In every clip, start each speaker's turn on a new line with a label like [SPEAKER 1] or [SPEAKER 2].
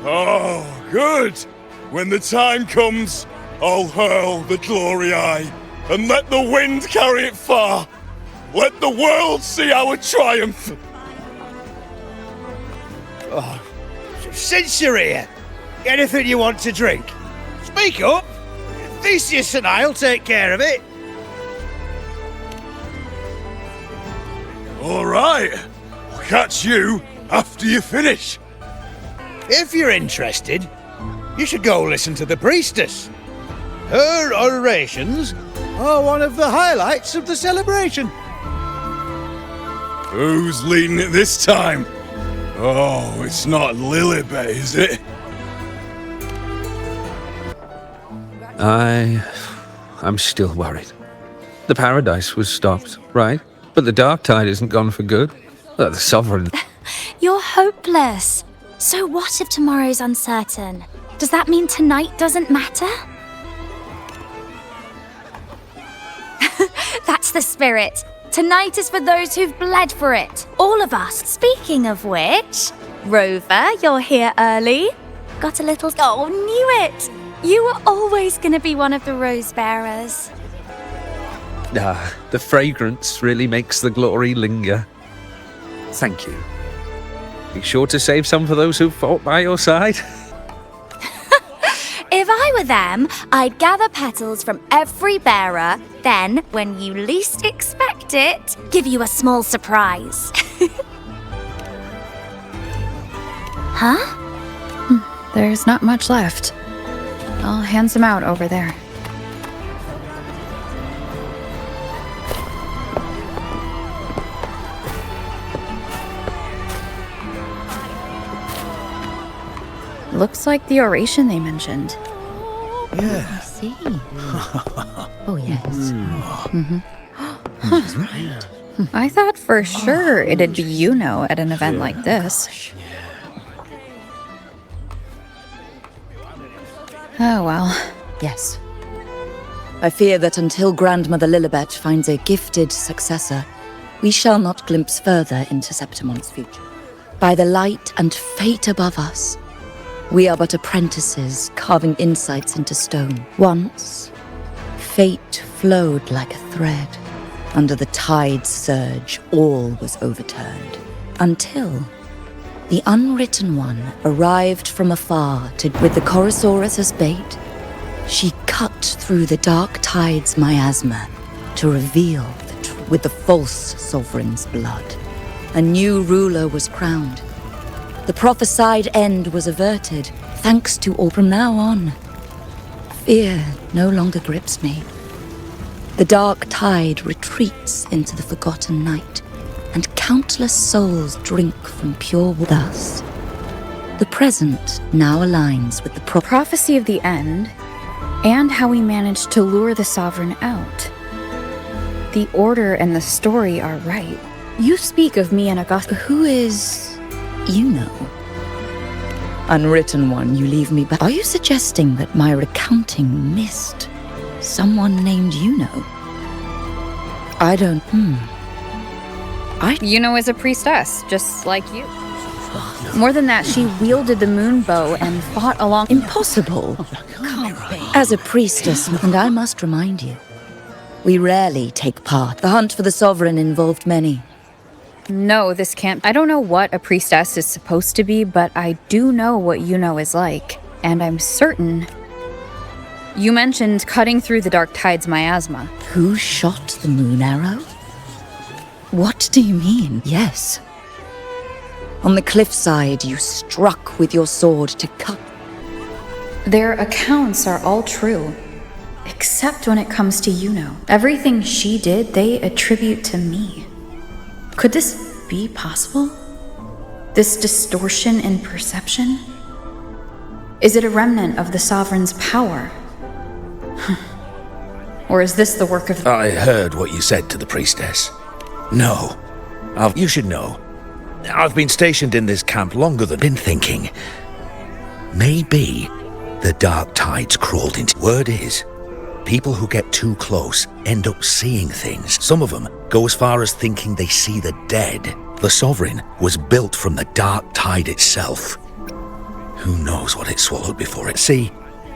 [SPEAKER 1] Oh, good! When the time comes, I'll hurl the glory eye, and let the wind carry it far. Let the world see our triumph!
[SPEAKER 2] Oh, since you're here, anything you want to drink? Speak up! Theseus and I'll take care of it.
[SPEAKER 1] All right, I'll catch you after you finish.
[SPEAKER 2] If you're interested, you should go listen to the priestess. Her orations are one of the highlights of the celebration.
[SPEAKER 1] Who's leading it this time? Oh, it's not Lilibet, is it?
[SPEAKER 3] I'm still worried. The paradise was stopped, right? But the dark tide isn't gone for good. The sovereign...
[SPEAKER 4] You're hopeless. So what if tomorrow's uncertain? Does that mean tonight doesn't matter? That's the spirit. Tonight is for those who've bled for it. All of us. Speaking of which, Rover, you're here early. Got a little... Oh, knew it! You were always going to be one of the rose bearers.
[SPEAKER 3] The fragrance really makes the glory linger. Thank you. Be sure to save some for those who fought by your side.
[SPEAKER 4] If I were them, I'd gather petals from every bearer, then, when you least expect it, give you a small surprise. Huh?
[SPEAKER 5] There's not much left. I'll hand some out over there. Looks like the oration they mentioned.
[SPEAKER 2] Yeah.
[SPEAKER 6] I see. Oh, yes.
[SPEAKER 5] That's right. I thought for sure it'd be IUNO at an event like this. Oh, well.
[SPEAKER 6] Yes. I fear that until Grandmother Lilibet finds a gifted successor, we shall not glimpse further into Septimon's future. By the light and fate above us, we are but apprentices carving insights into stone. Once, fate flowed like a thread. Under the tide's surge, all was overturned. Until the Unwritten One arrived from afar with the Chorosaurus as bait. She cut through the dark tide's miasma to reveal with the false sovereign's blood. A new ruler was crowned. The prophesied end was averted, thanks to all from now on. Fear no longer grips me. The dark tide retreats into the forgotten night, and countless souls drink from pure water. Thus, the present now aligns with the
[SPEAKER 5] Prophecy of the end, and how we managed to lure the sovereign out. The order and the story are right. You speak of me and Augusta.
[SPEAKER 6] Who is IUNO? Unwritten One, you leave me back. Are you suggesting that my recounting missed someone named IUNO? I don't...
[SPEAKER 5] IUNO is a priestess, just like you. More than that, she wielded the moon bow and fought along...
[SPEAKER 6] Impossible. As a priestess, and I must remind you, we rarely take part. The hunt for the sovereign involved many.
[SPEAKER 5] No, this can't... I don't know what a priestess is supposed to be, but I do know what IUNO is like. And I'm certain... You mentioned cutting through the dark tide's miasma.
[SPEAKER 6] Who shot the moon arrow? What do you mean? Yes. On the cliffside, you struck with your sword to cut.
[SPEAKER 5] Their accounts are all true. Except when it comes to IUNO. Everything she did, they attribute to me. Could this be possible? This distortion in perception? Is it a remnant of the Sovereign's power? Or is this the work of...
[SPEAKER 7] I heard what you said to the priestess. No. You should know. I've been stationed in this camp longer than been thinking. Maybe the dark tides crawled into... Word is, people who get too close end up seeing things. Some of them go as far as thinking they see the dead. The Sovereign was built from the dark tide itself. Who knows what it swallowed before it? See,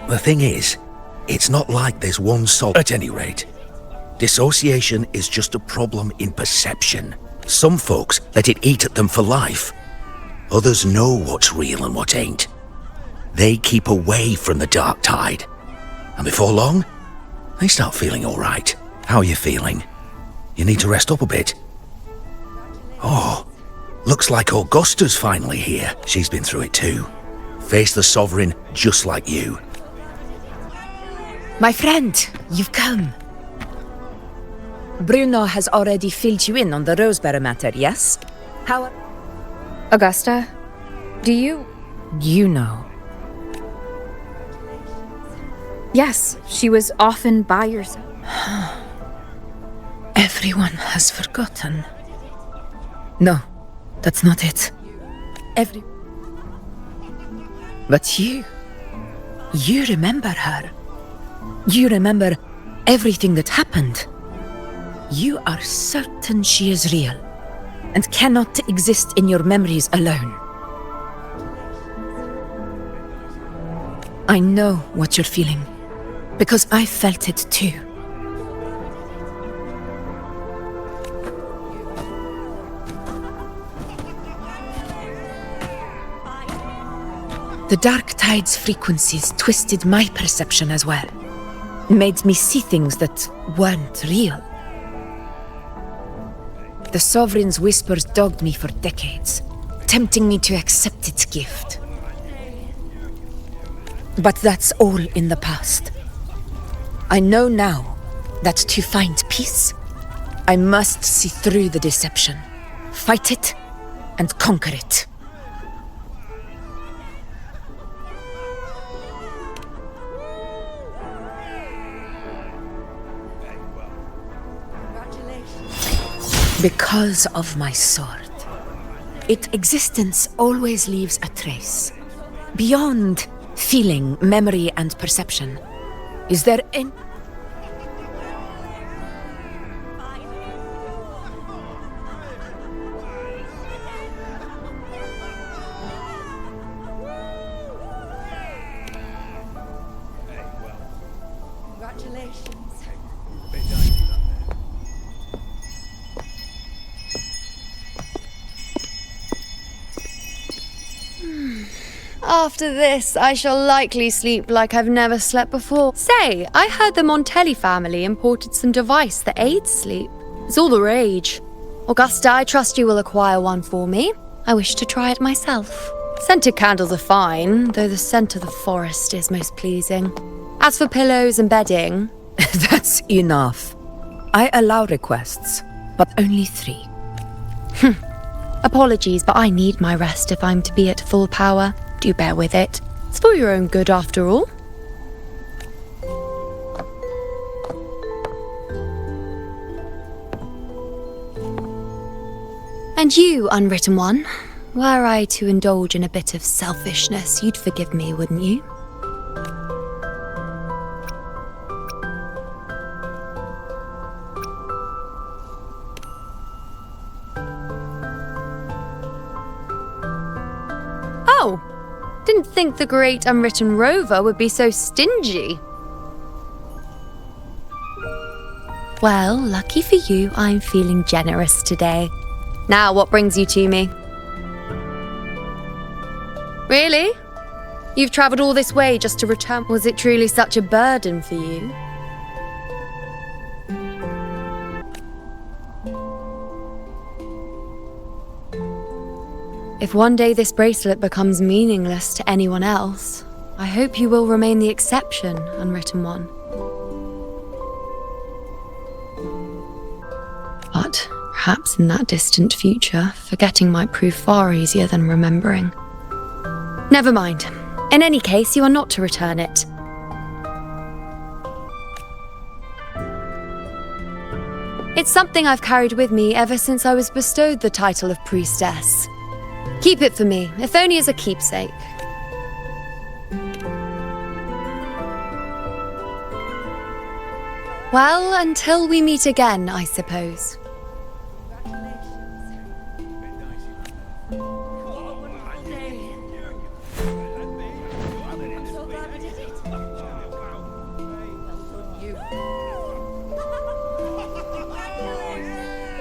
[SPEAKER 7] the thing is, it's not like there's one soul. At any rate, dissociation is just a problem in perception. Some folks let it eat at them for life. Others know what's real and what ain't. They keep away from the dark tide. And before long, they start feeling all right. How are you feeling? You need to rest up a bit. Oh, looks like Augusta's finally here. She's been through it too. Face the Sovereign just like you.
[SPEAKER 8] My friend, you've come. Bruno has already filled you in on the Rosebearer matter, yes? How...
[SPEAKER 5] Augusta, do you...
[SPEAKER 8] You know.
[SPEAKER 5] Yes, she was often by your side.
[SPEAKER 8] Everyone has forgotten. No, that's not it. But you remember her. You remember everything that happened. You are certain she is real and cannot exist in your memories alone. I know what you're feeling, because I felt it too. The Dark Tide's frequencies twisted my perception as well. Made me see things that weren't real. The Sovereign's whispers dogged me for decades, tempting me to accept its gift. But that's all in the past. I know now that to find peace, I must see through the deception, fight it, and conquer it. Because of my sword. Its existence always leaves a trace. Beyond feeling, memory, and perception. Is there any...
[SPEAKER 9] After this, I shall likely sleep like I've never slept before. Say, I heard the Montelli family imported some device that aids sleep. It's all the rage. Augusta, I trust you will acquire one for me. I wish to try it myself. Scented candles are fine, though the scent of the forest is most pleasing. As for pillows and bedding...
[SPEAKER 8] That's enough. I allow requests, but only 3.
[SPEAKER 9] Apologies, but I need my rest if I'm to be at full power. Do bear with it. It's for your own good, after all. And you, Unwritten One, were I to indulge in a bit of selfishness, you'd forgive me, wouldn't you? Oh! Didn't think the great unwritten rover would be so stingy. Well, lucky for you, I'm feeling generous today. Now, what brings you to me? Really? You've travelled all this way just to return? Was it truly such a burden for you? If one day this bracelet becomes meaningless to anyone else, I hope you will remain the exception, Unwritten One. But perhaps in that distant future, forgetting might prove far easier than remembering. Never mind. In any case, you are not to return it. It's something I've carried with me ever since I was bestowed the title of priestess. Keep it for me, if only as a keepsake. Well, until we meet again, I suppose.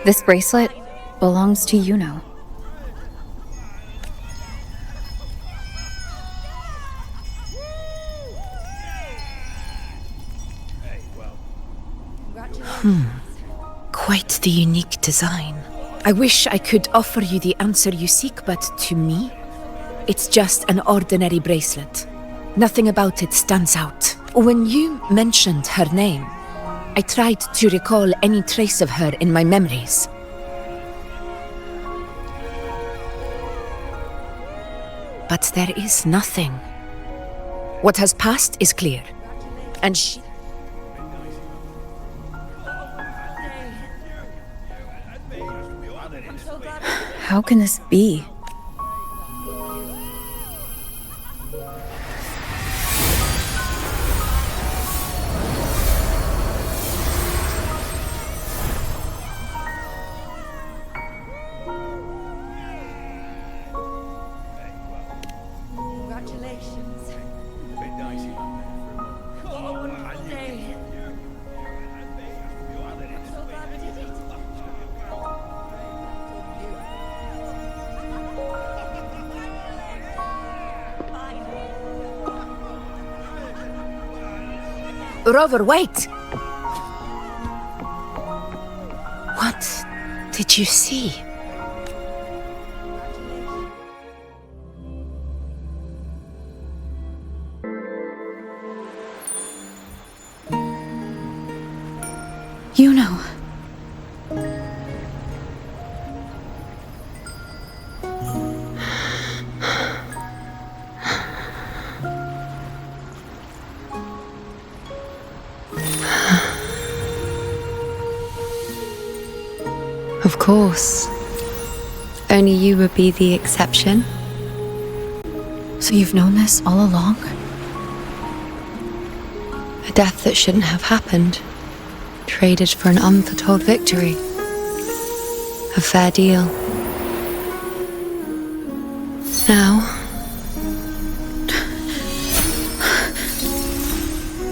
[SPEAKER 5] This bracelet belongs to Yuno.
[SPEAKER 8] Quite the unique design. I wish I could offer you the answer you seek, but to me, it's just an ordinary bracelet. Nothing about it stands out. When you mentioned her name, I tried to recall any trace of her in my memories. But there is nothing. What has passed is clear. And she...
[SPEAKER 5] How can this be?
[SPEAKER 8] Rover, wait! What did you see?
[SPEAKER 5] Yuno.
[SPEAKER 9] Of course. Only you would be the exception.
[SPEAKER 5] So you've known this all along?
[SPEAKER 9] A death that shouldn't have happened. Traded for an unforetold victory. A fair deal. Now,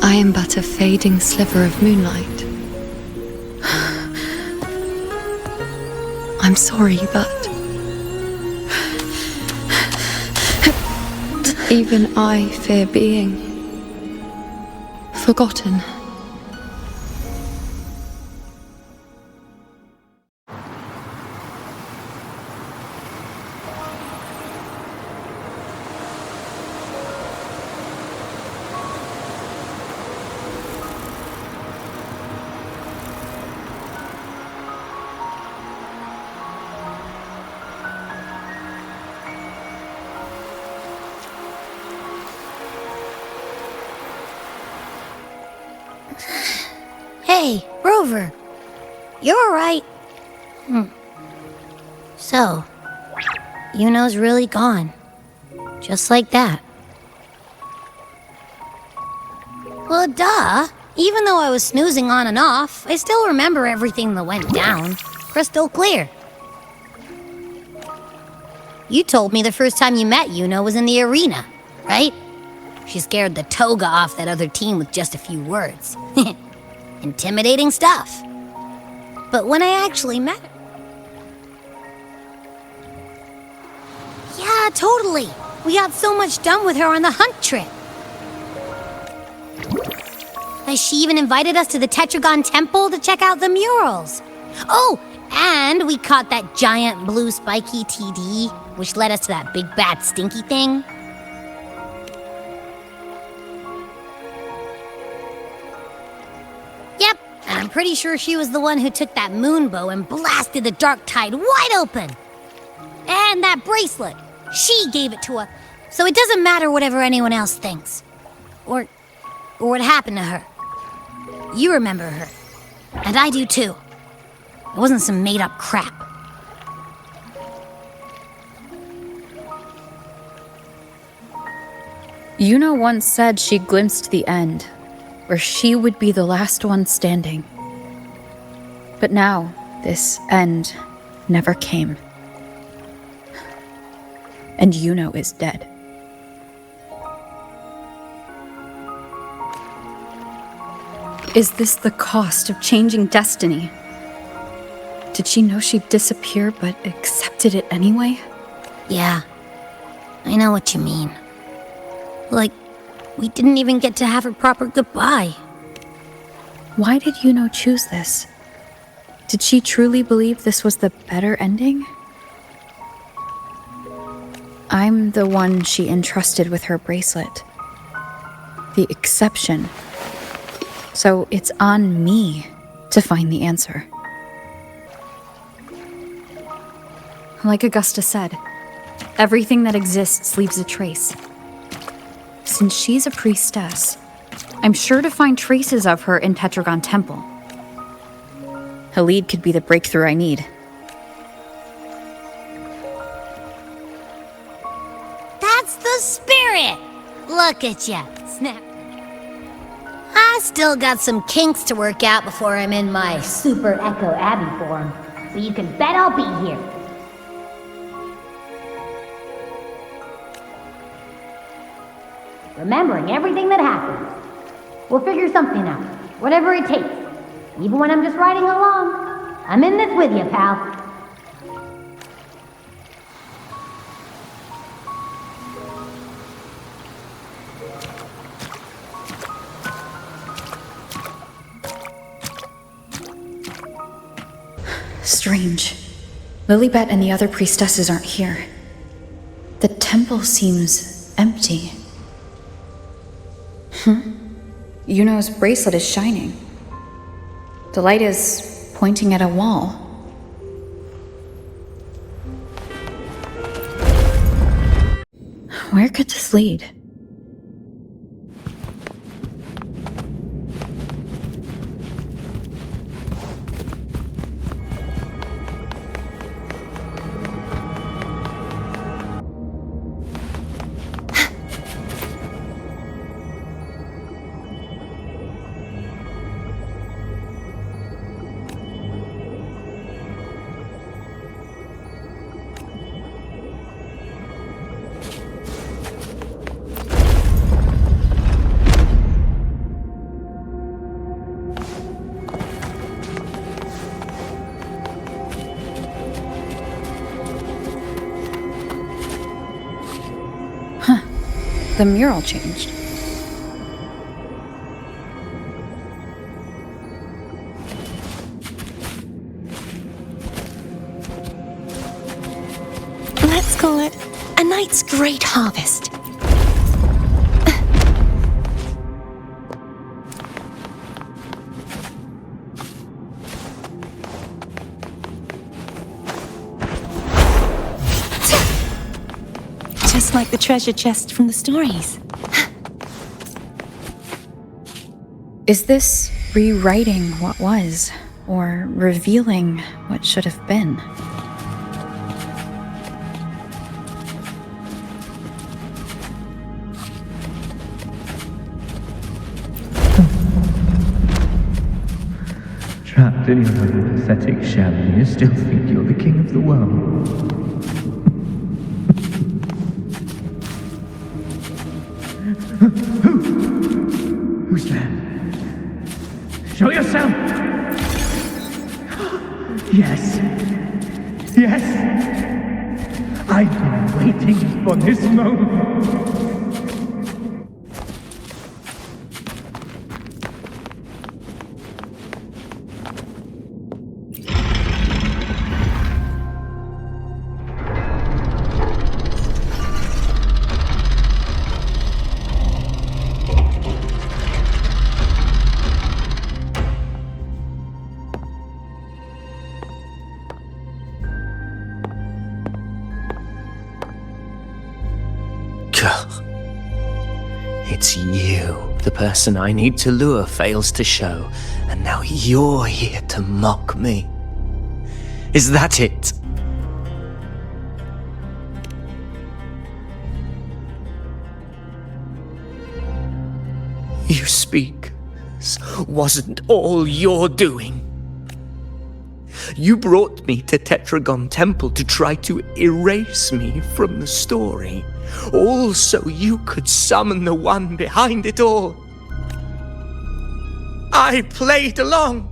[SPEAKER 9] I am but a fading sliver of moonlight. I'm sorry, but even I fear being forgotten.
[SPEAKER 10] Hey, Rover. You're alright. So, Yuno's really gone. Just like that. Well, duh. Even though I was snoozing on and off, I still remember everything that went down. Crystal clear. You told me the first time you met Yuno was in the arena, right? She scared the toga off that other team with just a few words. Intimidating stuff. But when I actually met her... Yeah, totally. We got so much done with her on the hunt trip. She even invited us to the Tetragon Temple to check out the murals. Oh, and we caught that giant blue spiky TD, which led us to that big bad stinky thing. Yep, and I'm pretty sure she was the one who took that moonbow and blasted the Dark Tide wide open. And that bracelet, she gave it to her. So it doesn't matter whatever anyone else thinks. Or what happened to her. You remember her. And I do too. It wasn't some made-up crap.
[SPEAKER 5] Yuno once said she glimpsed the end, where she would be the last one standing. But now, this end never came. And Yuno is dead. Is this the cost of changing destiny? Did she know she'd disappear but accepted it anyway?
[SPEAKER 10] Yeah, I know what you mean. Like, we didn't even get to have a proper goodbye.
[SPEAKER 5] Why did Yuno choose this? Did she truly believe this was the better ending? I'm the one she entrusted with her bracelet. The exception. So it's on me to find the answer. Like Augusta said, everything that exists leaves a trace. Since she's a priestess, I'm sure to find traces of her in Tetragon Temple. Her lead could be the breakthrough I need.
[SPEAKER 10] That's the spirit! Look at ya, snap. I still got some kinks to work out before I'm in my Super Echo Abbey form, but you can bet I'll be here. Remembering everything that happened. We'll figure something out, whatever it takes. Even when I'm just riding along. I'm in this with you, pal.
[SPEAKER 5] Strange. Lilibet and the other priestesses aren't here. The temple seems empty. Yuno's bracelet is shining. The light is pointing at a wall. Where could this lead? The mural changed.
[SPEAKER 8] Let's call it a night's great harvest. Just like the treasure chest from the stories.
[SPEAKER 5] Is this rewriting what was, or revealing what should have been?
[SPEAKER 11] Trapped in your own pathetic shell, and you still think you're the king of the world. Who's there? Show yourself! Yes. Yes! I've been waiting for this moment.
[SPEAKER 12] It's you, the person I need to lure fails to show, and now you're here to mock me. Is that it? You speak. Wasn't all your doing. You brought me to Tetragon Temple to try to erase me from the story, all so you could summon the one behind it all. I played along.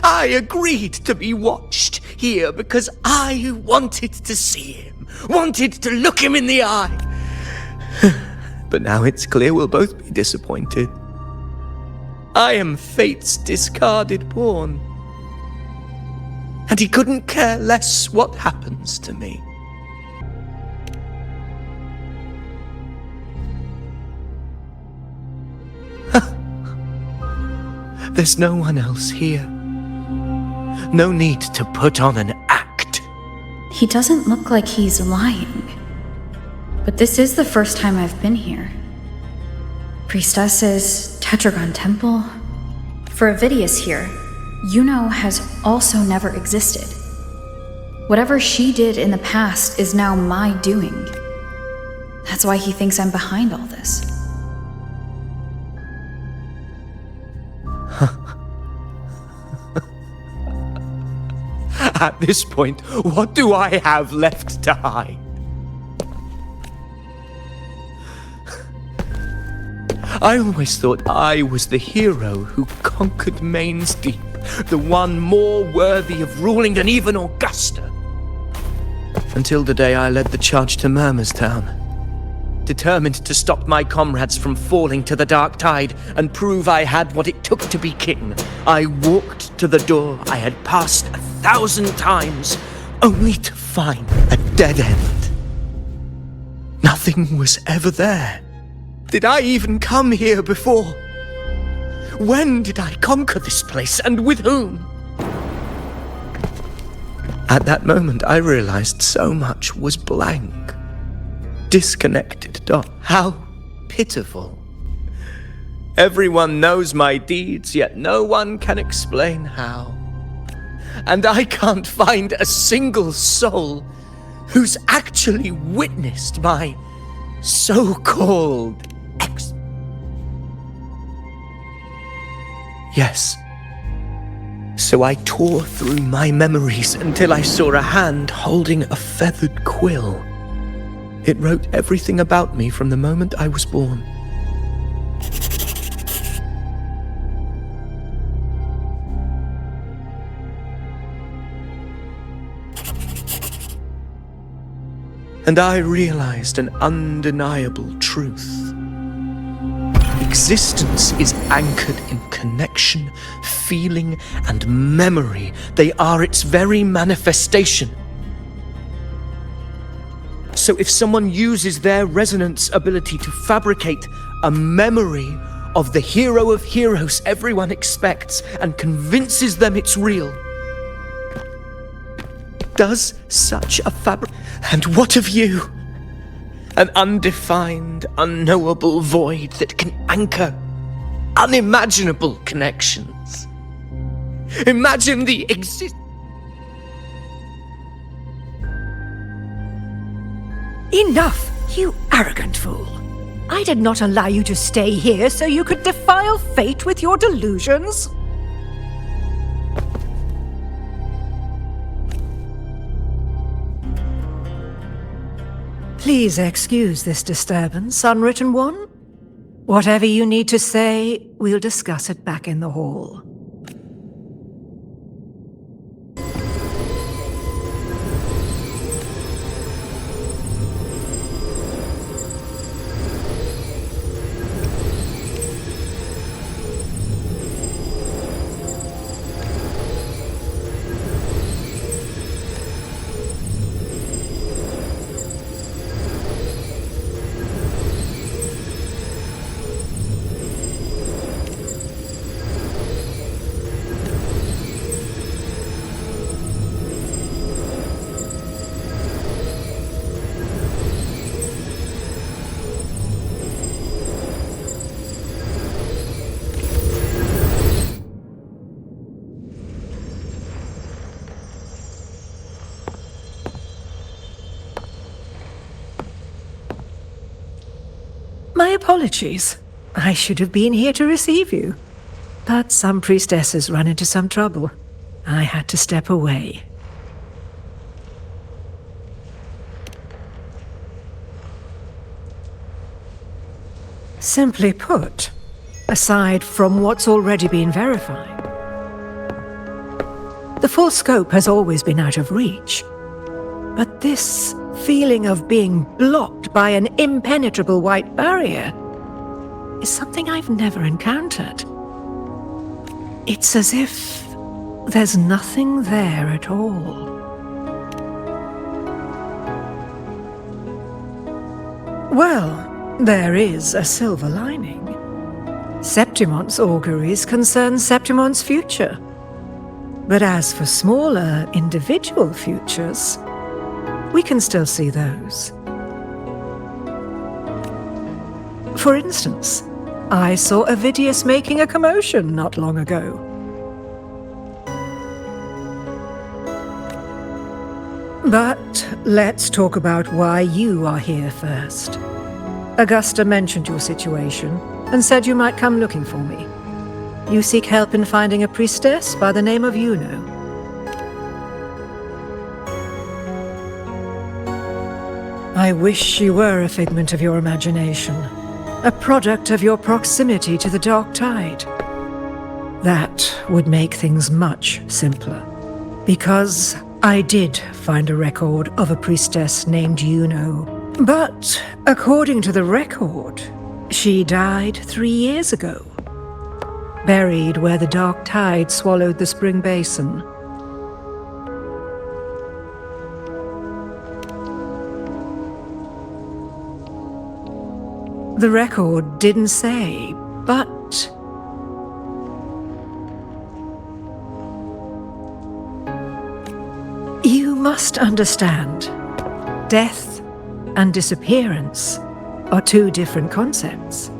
[SPEAKER 12] I agreed to be watched here because I wanted to see him, wanted to look him in the eye. But now it's clear we'll both be disappointed. I am fate's discarded pawn. And he couldn't care less what happens to me. There's no one else here. No need to put on an act.
[SPEAKER 5] He doesn't look like he's lying. But this is the first time I've been here. Priestesses, Tetragon Temple. For Avidius here, IUNO has also never existed. Whatever she did in the past is now my doing. That's why he thinks I'm behind all this.
[SPEAKER 12] At this point, what do I have left to hide? I always thought I was the hero who conquered Main's Deep, the one more worthy of ruling than even Augusta. Until the day I led the charge to Murmur's Town. Determined to stop my comrades from falling to the dark tide and prove I had what it took to be king, I walked to the door I had passed 1,000 times, only to find a dead end. Nothing was ever there. Did I even come here before? When did I conquer this place, and with whom? At that moment, I realized so much was blank. Disconnected dot. How pitiful. Everyone knows my deeds, yet no one can explain how. And I can't find a single soul who's actually witnessed my so-called Yes. So I tore through my memories until I saw a hand holding a feathered quill. It wrote everything about me from the moment I was born. And I realized an undeniable truth. Existence is anchored in connection, feeling, and memory. They are its very manifestation. So if someone uses their resonance ability to fabricate a memory of the hero of heroes everyone expects and convinces them it's real, does such a And what of you? An undefined, unknowable void that can anchor unimaginable connections. Imagine the
[SPEAKER 8] Enough, you arrogant fool. I did not allow you to stay here so you could defile fate with your delusions. Please excuse this disturbance, Unwritten One. Whatever you need to say, we'll discuss it back in the hall. My apologies. I should have been here to receive you. But some priestesses run into some trouble. I had to step away. Simply put, aside from what's already been verified, The full scope has always been out of reach. But this feeling of being blocked by an impenetrable white barrier is something I've never encountered. It's as if there's nothing there at all. Well, there is a silver lining. Septimon's auguries concern Septimon's future. But as for smaller, individual futures, we can still see those. For instance, I saw Avidius making a commotion not long ago. But let's talk about why you are here first. Augusta mentioned your situation and said you might come looking for me. You seek help in finding a priestess by the name of IUNO. I wish she were a figment of your imagination, a product of your proximity to the dark tide. That would make things much simpler, because I did find a record of a priestess named IUNO. But according to the record, she died 3 years ago, buried where the dark tide swallowed the spring basin. The record didn't say, but you must understand, death and disappearance are two different concepts.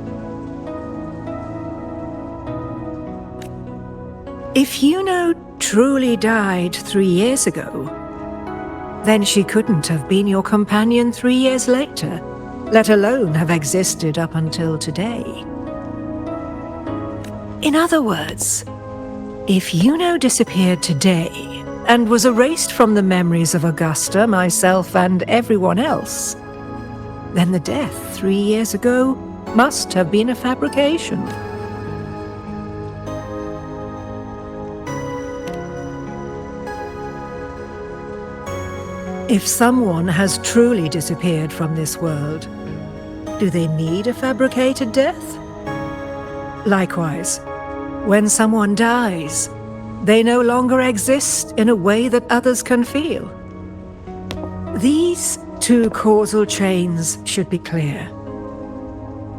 [SPEAKER 8] If IUNO truly died 3 years ago, then she couldn't have been your companion 3 years later, let alone have existed up until today. In other words, if IUNO disappeared today and was erased from the memories of Augusta, myself, and everyone else, then the death 3 years ago must have been a fabrication. If someone has truly disappeared from this world, do they need a fabricated death? Likewise, when someone dies, they no longer exist in a way that others can feel. These two causal chains should be clear.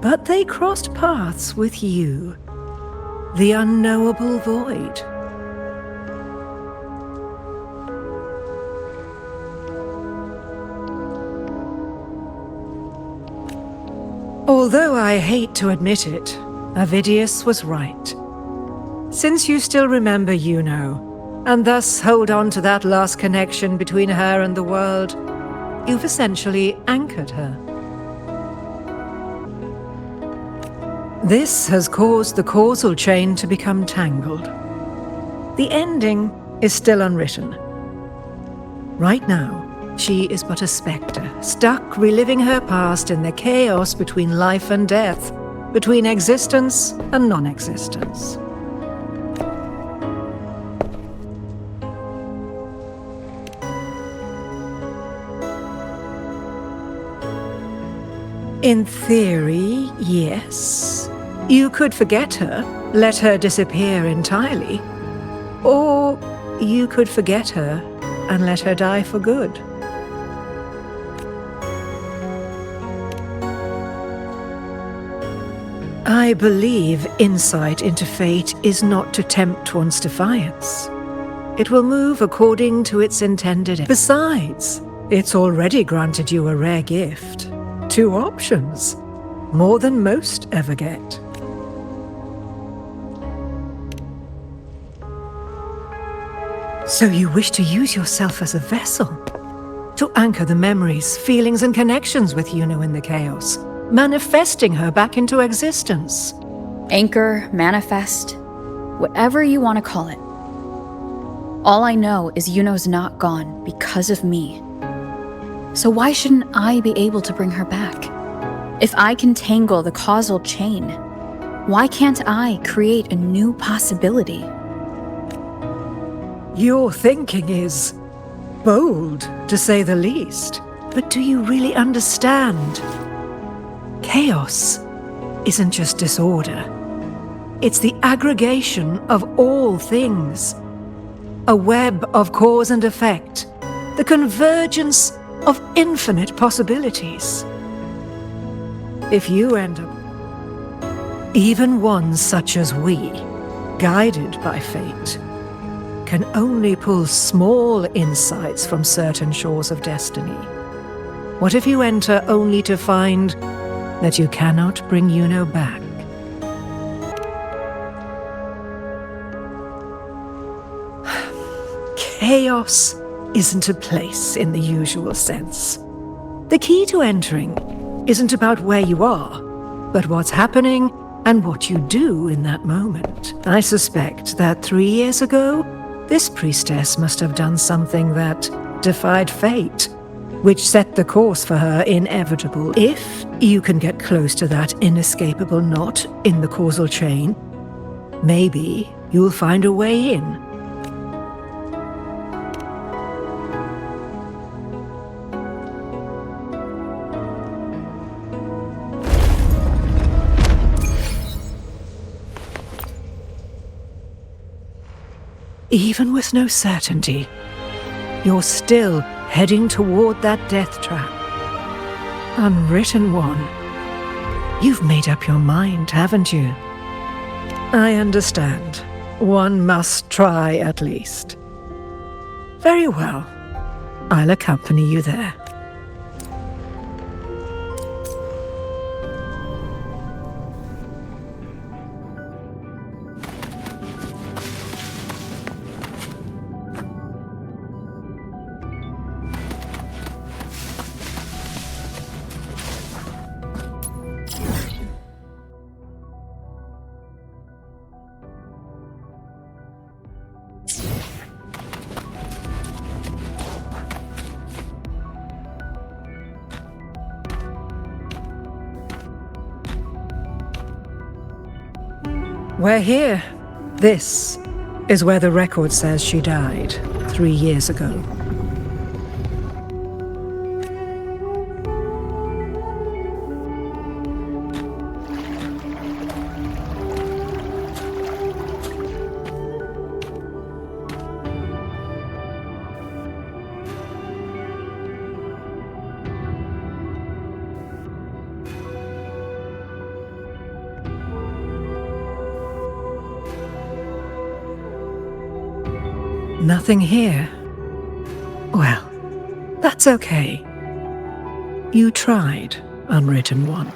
[SPEAKER 8] But they crossed paths with you, the unknowable void. Although I hate to admit it, Avidius was right. Since you still remember IUNO, and thus hold on to that last connection between her and the world, you've essentially anchored her. This has caused the causal chain to become tangled. The ending is still unwritten. Right now, she is but a spectre, stuck reliving her past in the chaos between life and death, between existence and non-existence. In theory, yes. You could forget her, let her disappear entirely. Or you could forget her and let her die for good. I believe insight into fate is not to tempt one's defiance. It will move according to its intended. Besides, it's already granted you a rare gift. 2 options, more than most ever get. So you wish to use yourself as a vessel, to anchor the memories, feelings, and connections with IUNO in the chaos, manifesting her back into existence.
[SPEAKER 5] Anchor, manifest, whatever you want to call it. All I know is IUNO's not gone because of me. So why shouldn't I be able to bring her back? If I can tangle the causal chain, why can't I create a new possibility?
[SPEAKER 8] Your thinking is bold, to say the least. But do you really understand? Chaos isn't just disorder. It's the aggregation of all things. A web of cause and effect. The convergence of infinite possibilities. If you end up, even one such as we, guided by fate, can only pull small insights from certain shores of destiny. What if you enter only to find that you cannot bring UNO back? Chaos isn't a place in the usual sense. The key to entering isn't about where you are, but what's happening and what you do in that moment. I suspect that 3 years ago, this priestess must have done something that defied fate, which set the course for her inevitable. If you can get close to that inescapable knot in the causal chain, maybe you'll find a way in. Even with no certainty, you're still heading toward that death trap. Unwritten one. You've made up your mind, haven't you? I understand. One must try at least. Very well. I'll accompany you there. We're here. This is where the record says she died 3 years ago. Nothing here. Well, that's okay. You tried, Unwritten One.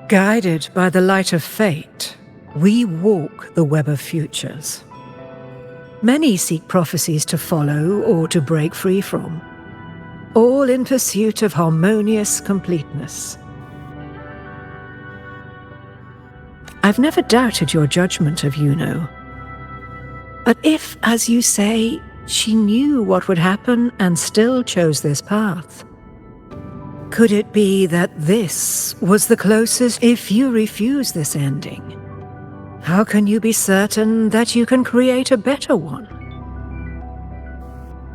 [SPEAKER 8] Guided by the light of fate, we walk the web of futures. Many seek prophecies to follow or to break free from, all in pursuit of harmonious completeness. I've never doubted your judgment of UNO. But if, as you say, she knew what would happen and still chose this path, could it be that this was the closest? If you refuse this ending, how can you be certain that you can create a better one?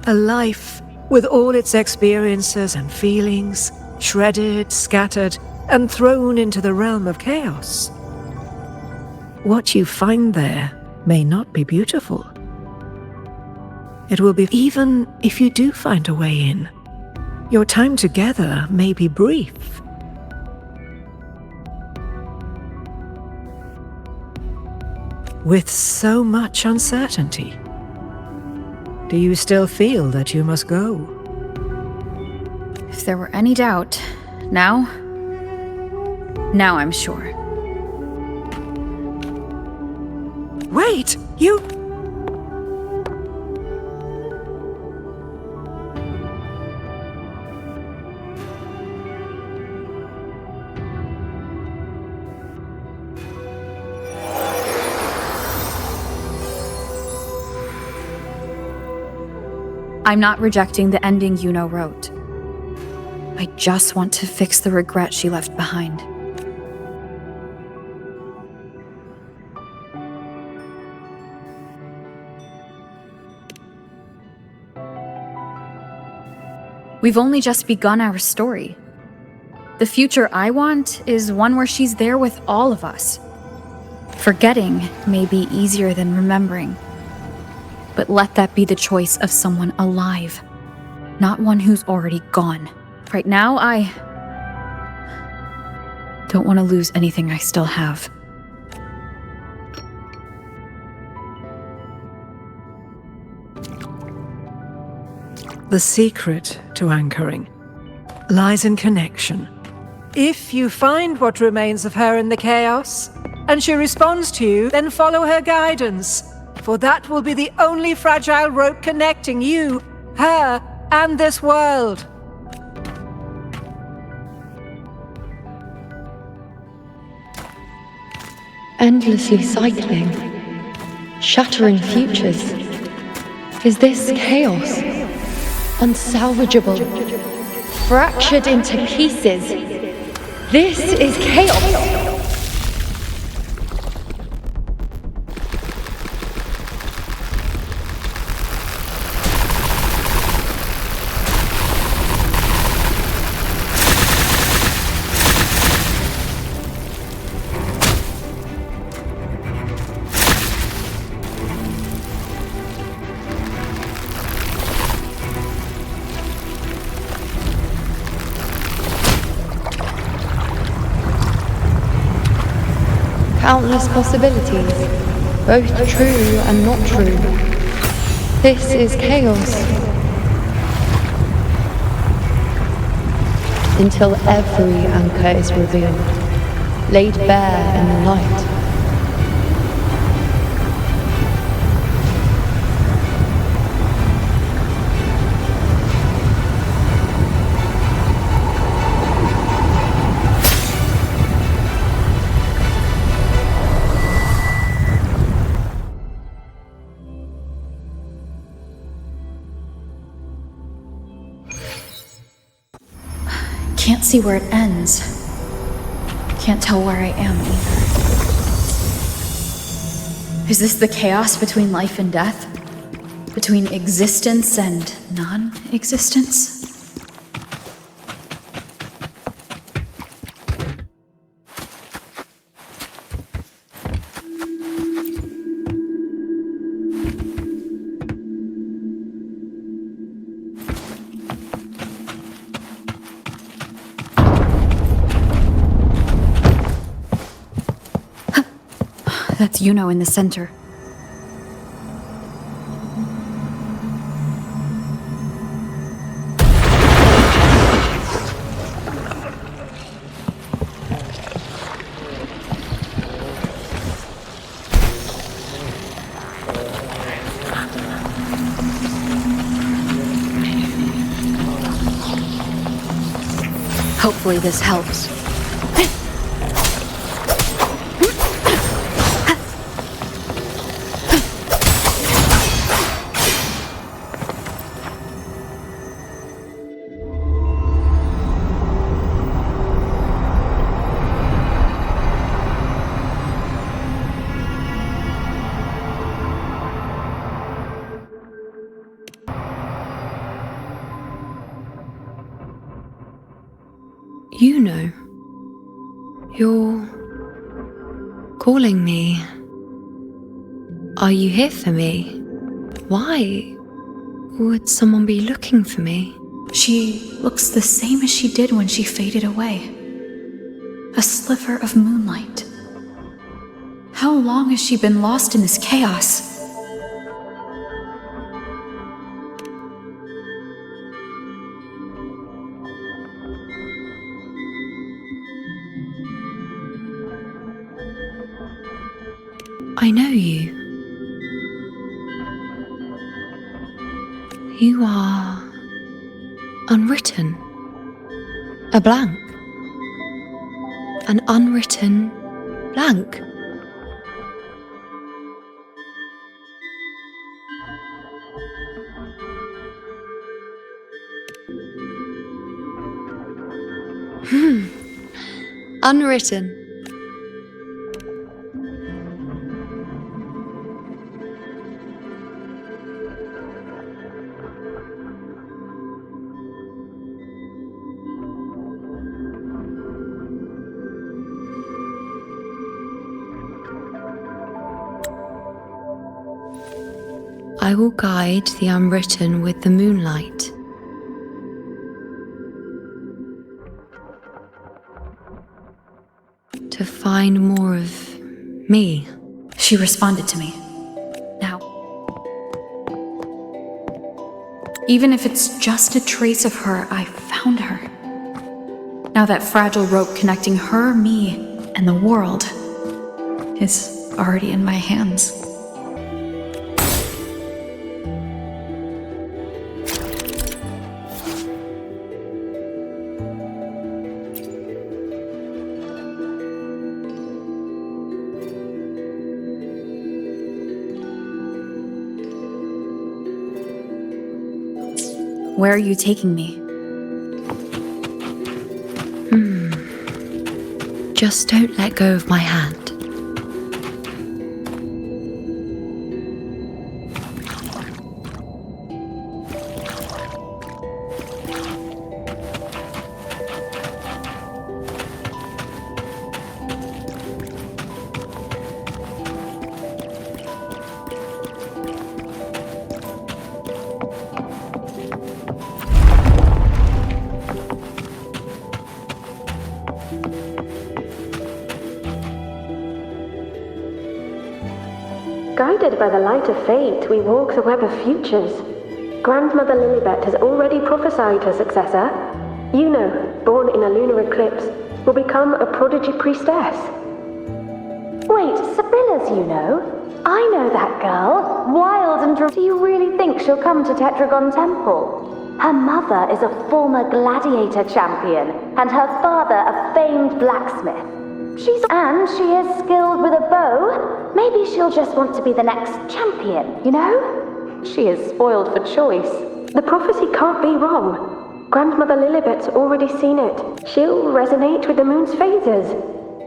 [SPEAKER 8] A life with all its experiences and feelings, shredded, scattered, and thrown into the realm of chaos. What you find there may not be beautiful. It will be, even if you do find a way in, your time together may be brief. With so much uncertainty, do you still feel that you must go?
[SPEAKER 5] If there were any doubt, now I'm sure.
[SPEAKER 8] Wait, you...
[SPEAKER 5] I'm not rejecting the ending UNO wrote. I just want to fix the regret she left behind. We've only just begun our story. The future I want is one where she's there with all of us. Forgetting may be easier than remembering, but let that be the choice of someone alive, not one who's already gone. Right now, I don't want to lose anything I still have.
[SPEAKER 13] The secret to anchoring lies in connection. If you find what remains of her in the chaos, and she responds to you, then follow her guidance, for that will be the only fragile rope connecting you, her, and this world.
[SPEAKER 9] Endlessly cycling, shattering futures. Is this chaos? Unsalvageable, fractured into pieces. This is chaos. Countless possibilities, both true and not true. This is chaos. Until every anchor is revealed, laid bare in the light.
[SPEAKER 5] Can't see where it ends. Can't tell where I am either. Is this the chaos between life and death? Between existence and non-existence? That's IUNO in the center. Hopefully this helps.
[SPEAKER 9] IUNO, you're calling me. Are you here for me? Why would someone be looking for me?
[SPEAKER 5] She looks the same as she did when she faded away. A sliver of moonlight. How long has she been lost in this chaos?
[SPEAKER 9] I know you. You are unwritten. A blank. An unwritten blank. Unwritten. I will guide the unwritten with the moonlight. To find more of me.
[SPEAKER 5] She responded to me. Now, even if it's just a trace of her, I found her. Now that fragile rope connecting her, me, and the world is already in my hands. Where are you taking me?
[SPEAKER 9] Just don't let go of my hand.
[SPEAKER 14] Guided by the light of fate, we walk the web of futures. Grandmother Lilibet has already prophesied her successor. IUNO, born in a lunar eclipse, will become a prodigy priestess.
[SPEAKER 15] Wait, Sibylla's IUNO? I know that girl. Wild and... Do you really think she'll come to Tetragon Temple? Her mother is a former gladiator champion, and her father a famed blacksmith. And she is skilled with a bow. Maybe she'll just want to be the next champion, you know?
[SPEAKER 14] She is spoiled for choice. The prophecy can't be wrong. Grandmother Lilibet's already seen it. She'll resonate with the moon's phases.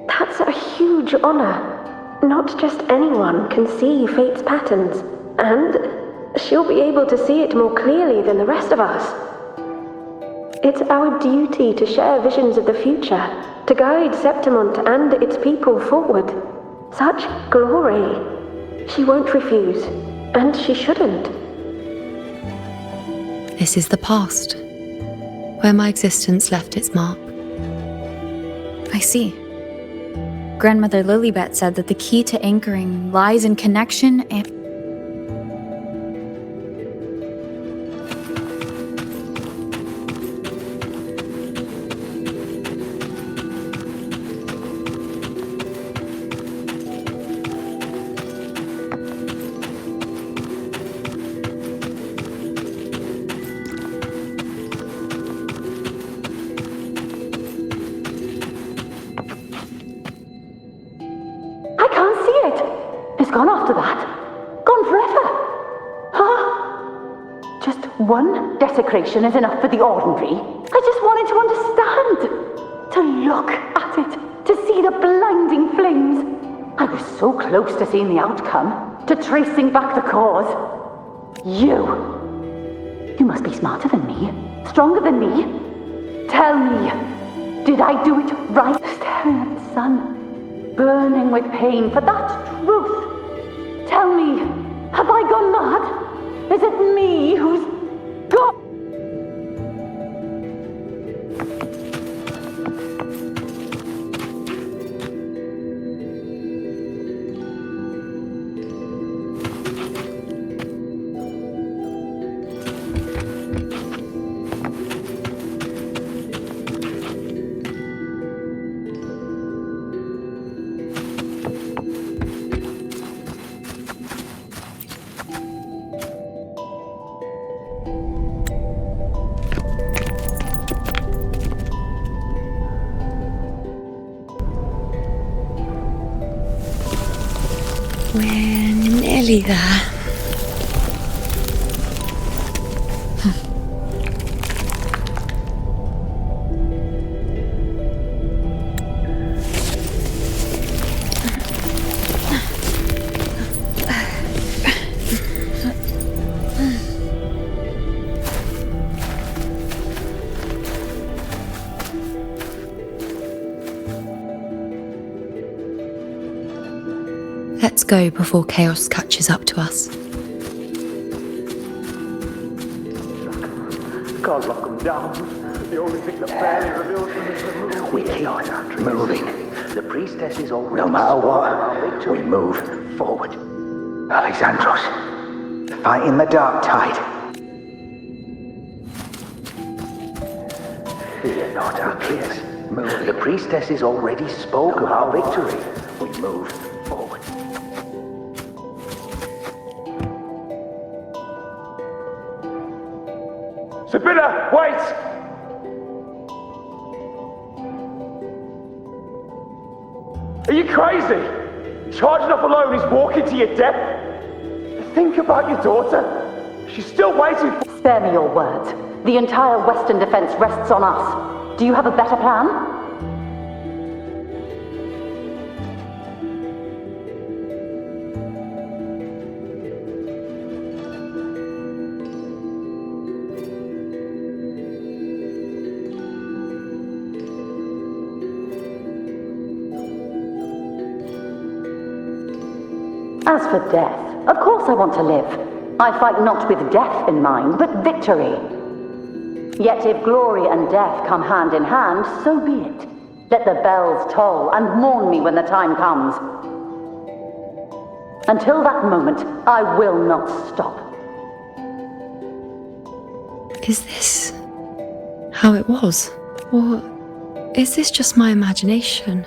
[SPEAKER 14] That's a huge honor. Not just anyone can see fate's patterns. And she'll be able to see it more clearly than the rest of us. It's our duty to share visions of the future, to guide Septimont and its people forward. Such glory. She won't refuse, and she shouldn't.
[SPEAKER 9] This is the past, where my existence left its mark.
[SPEAKER 5] I see. Grandmother Lilibet said that the key to anchoring lies in connection and...
[SPEAKER 15] Gone after that? Gone forever? Huh? Just one desecration is enough for the ordinary. I just wanted to understand. To look at it. To see the blinding flames. I was so close to seeing the outcome. To tracing back the cause. You must be smarter than me. Stronger than me. Tell me. Did I do it right? Staring at the sun. Burning with pain for that truth. Tell me, have I gone mad? Is it me who's gone?
[SPEAKER 9] We're nearly there.
[SPEAKER 6] go before chaos catches up to us.
[SPEAKER 16] Can't lock them down. The only thing that barely reveals them is the moving.
[SPEAKER 17] We keep moving. The priestess is already. No matter what, we move forward. Alexandros, fighting the dark tide. Fear not our kids. The priestess has already spoke of our victory. We move forward.
[SPEAKER 16] Sibylla, wait! Are you crazy? Charging up alone is walking to your death? Think about your daughter. She's still waiting for—
[SPEAKER 15] Spare me your words. The entire Western defense rests on us. Do you have a better plan? As for death, of course I want to live. I fight not with death in mind, but victory. Yet if glory and death come hand in hand, so be it. Let the bells toll and mourn me when the time comes. Until that moment, I will not stop.
[SPEAKER 6] Is this how it was? Or is this just my imagination?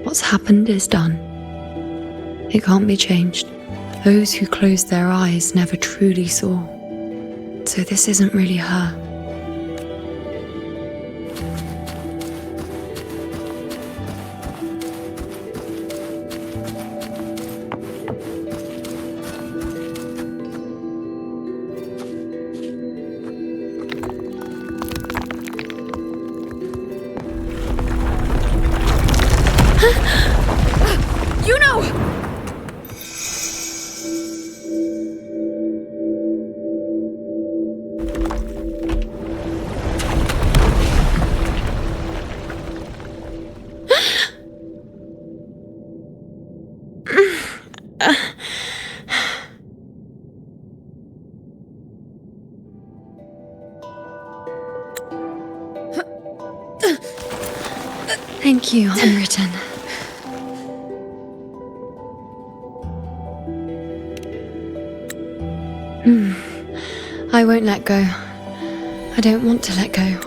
[SPEAKER 6] What's happened is done. It can't be changed. Those who closed their eyes never truly saw. So this isn't really her. Thank you, Unwritten. I won't let go. I don't want to let go.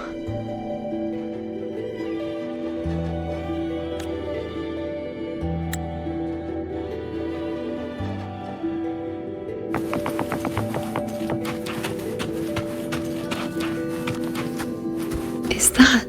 [SPEAKER 6] Is that?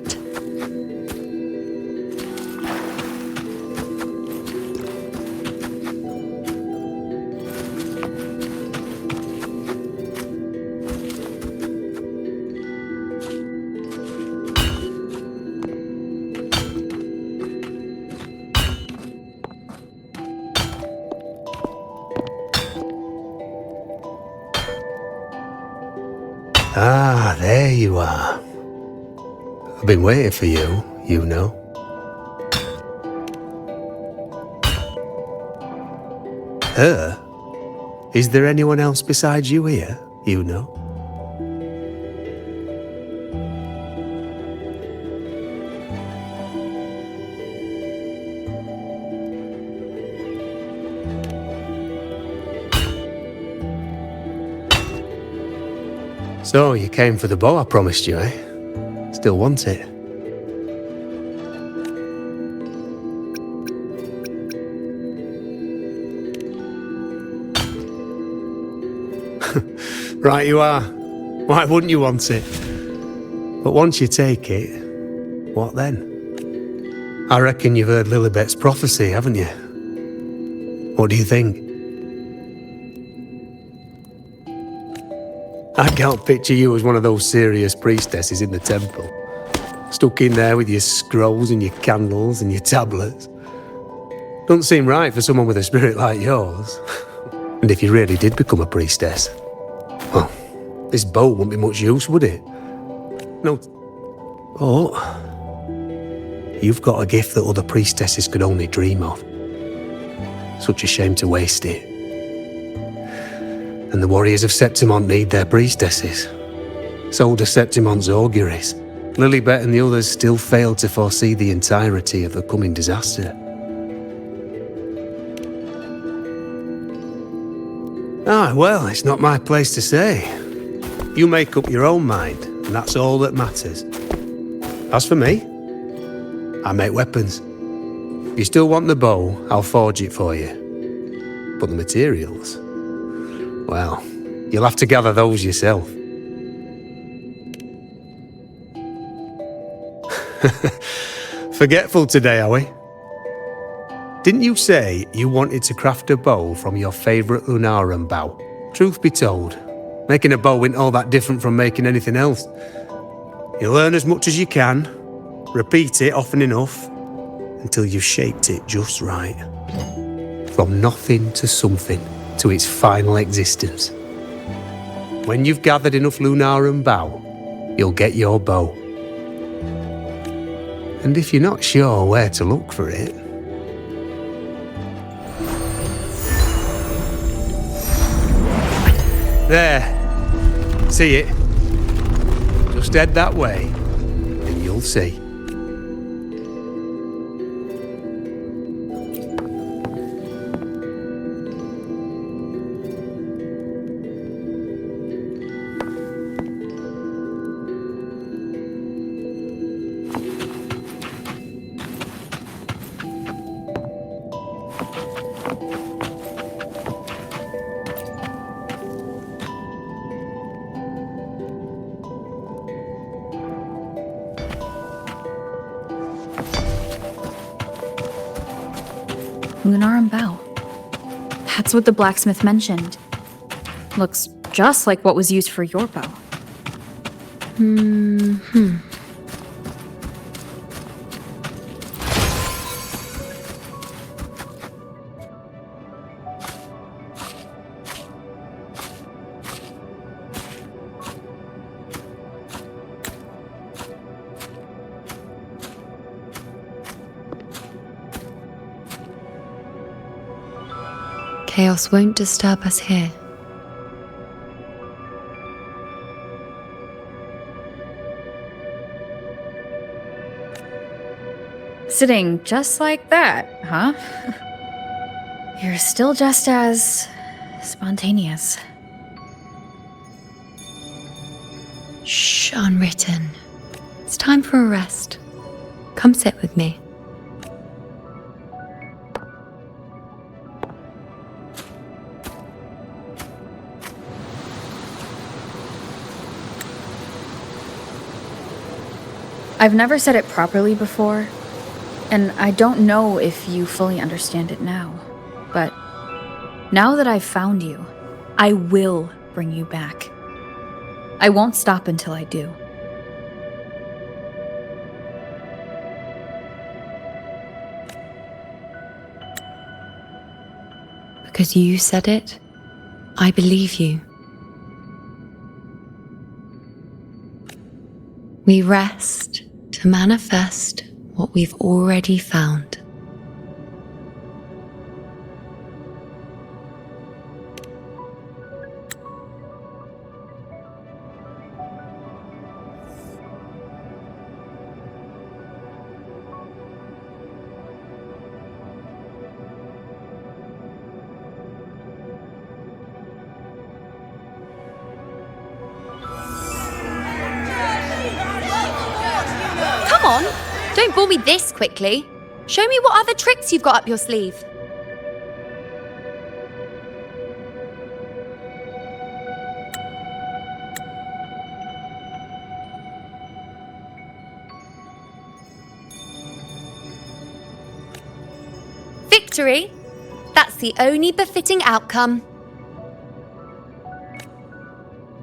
[SPEAKER 18] Ah, there you are. I've been waiting for you, you know. Her? Is there anyone else besides you here, you know? So, you came for the bow I promised you, eh? Still want it? Right you are. Why wouldn't you want it? But once you take it, what then? I reckon you've heard Lilibet's prophecy, haven't you? What do you think? I can't picture you as one of those serious priestesses in the temple. Stuck in there with your scrolls and your candles and your tablets. Doesn't seem right for someone with a spirit like yours. And if you really did become a priestess, well, this bow wouldn't be much use, would it? No. Oh, You've got a gift that other priestesses could only dream of. Such a shame to waste it. And the warriors of Septimont need their priestesses. So do Septimont's auguries. Lilibet and the others still failed to foresee the entirety of the coming disaster. Ah, well, it's not my place to say. You make up your own mind, and that's all that matters. As for me, I make weapons. If you still want the bow, I'll forge it for you. But the materials, well, you'll have to gather those yourself. Forgetful today, are we? Didn't you say you wanted to craft a bow from your favourite Lunarum bow? Truth be told, making a bow isn't all that different from making anything else. You learn as much as you can, repeat it often enough, until you've shaped it just right. From nothing to something, to its final existence. When you've gathered enough Lunarum bow, you'll get your bow. And if you're not sure where to look for it, there. See it? Just head that way, and you'll see.
[SPEAKER 5] Lunarum bow. That's what the blacksmith mentioned. Looks just like what was used for your bow.
[SPEAKER 9] Chaos won't disturb us here.
[SPEAKER 5] Sitting just like that, huh? You're still just as spontaneous.
[SPEAKER 9] Shh, unwritten. It's time for a rest. Come sit with me.
[SPEAKER 5] I've never said it properly before, and I don't know if you fully understand it now, but now that I've found you, I will bring you back. I won't stop until I do.
[SPEAKER 9] Because you said it, I believe you. We rest to manifest what we've already found. Come on, don't bore me this quickly. Show me what other tricks you've got up your sleeve. Victory? That's the only befitting outcome.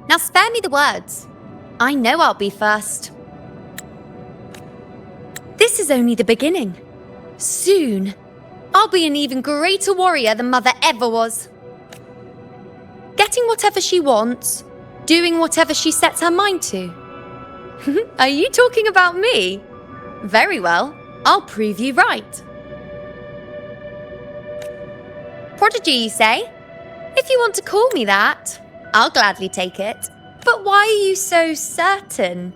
[SPEAKER 9] Now spare me the words. I know I'll be first. This is only the beginning. Soon, I'll be an even greater warrior than Mother ever was. Getting whatever she wants, doing whatever she sets her mind to. Are you talking about me? Very well. I'll prove you right. Prodigy, you say? If you want to call me that, I'll gladly take it. But why are you so certain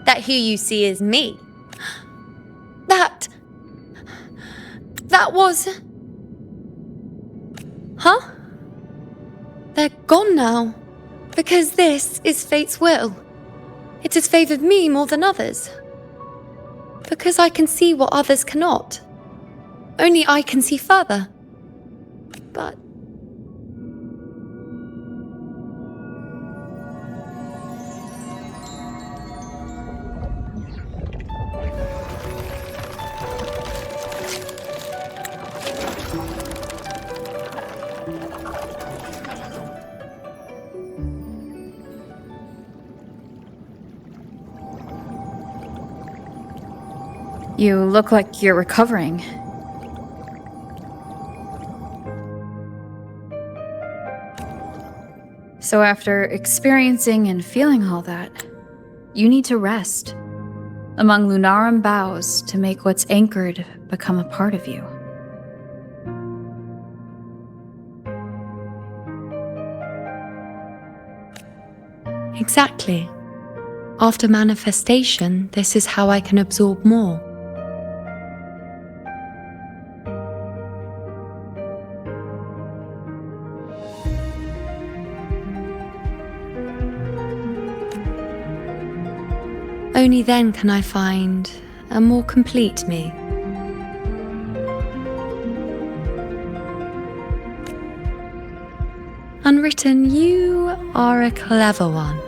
[SPEAKER 9] that who you see is me? That was... Huh? They're gone now. Because this is fate's will. It has favored me more than others. Because I can see what others cannot. Only I can see further. But...
[SPEAKER 5] You look like you're recovering. So after experiencing and feeling all that, you need to rest among Lunarum boughs to make what's anchored become a part of you.
[SPEAKER 9] Exactly. After manifestation, this is how I can absorb more. Only then can I find a more complete me. Unwritten, you are a clever one.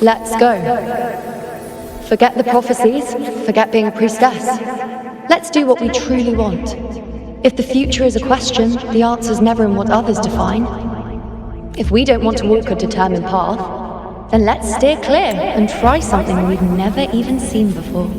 [SPEAKER 19] Let's go. Forget the prophecies, forget being a priestess. Let's do what we truly want. If the future is a question, the answer's never in what others define. If we don't want to walk a determined path, then let's steer clear and try something we've never even seen before.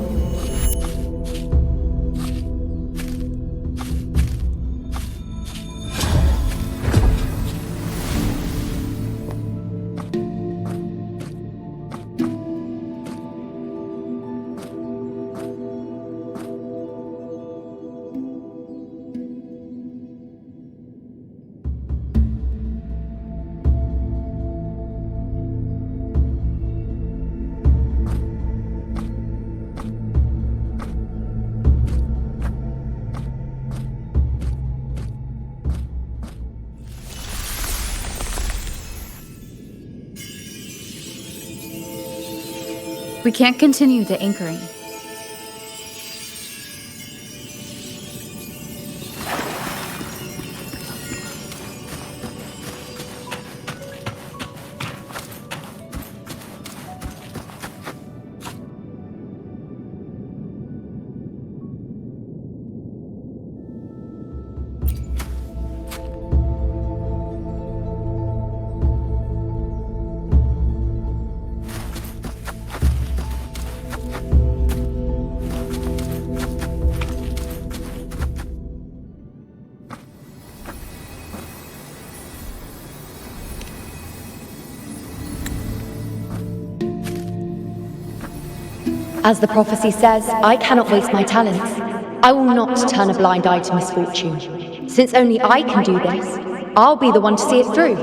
[SPEAKER 5] We can't continue the anchoring.
[SPEAKER 19] As the prophecy says, I cannot waste my talents. I will not turn a blind eye to misfortune. Since only I can do this, I'll be the one to see it through.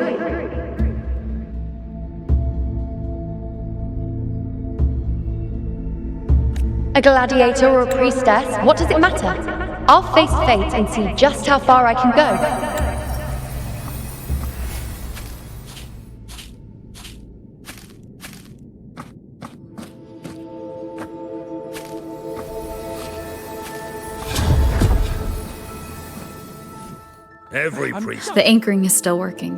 [SPEAKER 19] A gladiator or a priestess, what does it matter? I'll face fate and see just how far I can go.
[SPEAKER 7] Every priest.
[SPEAKER 5] The anchoring is still working.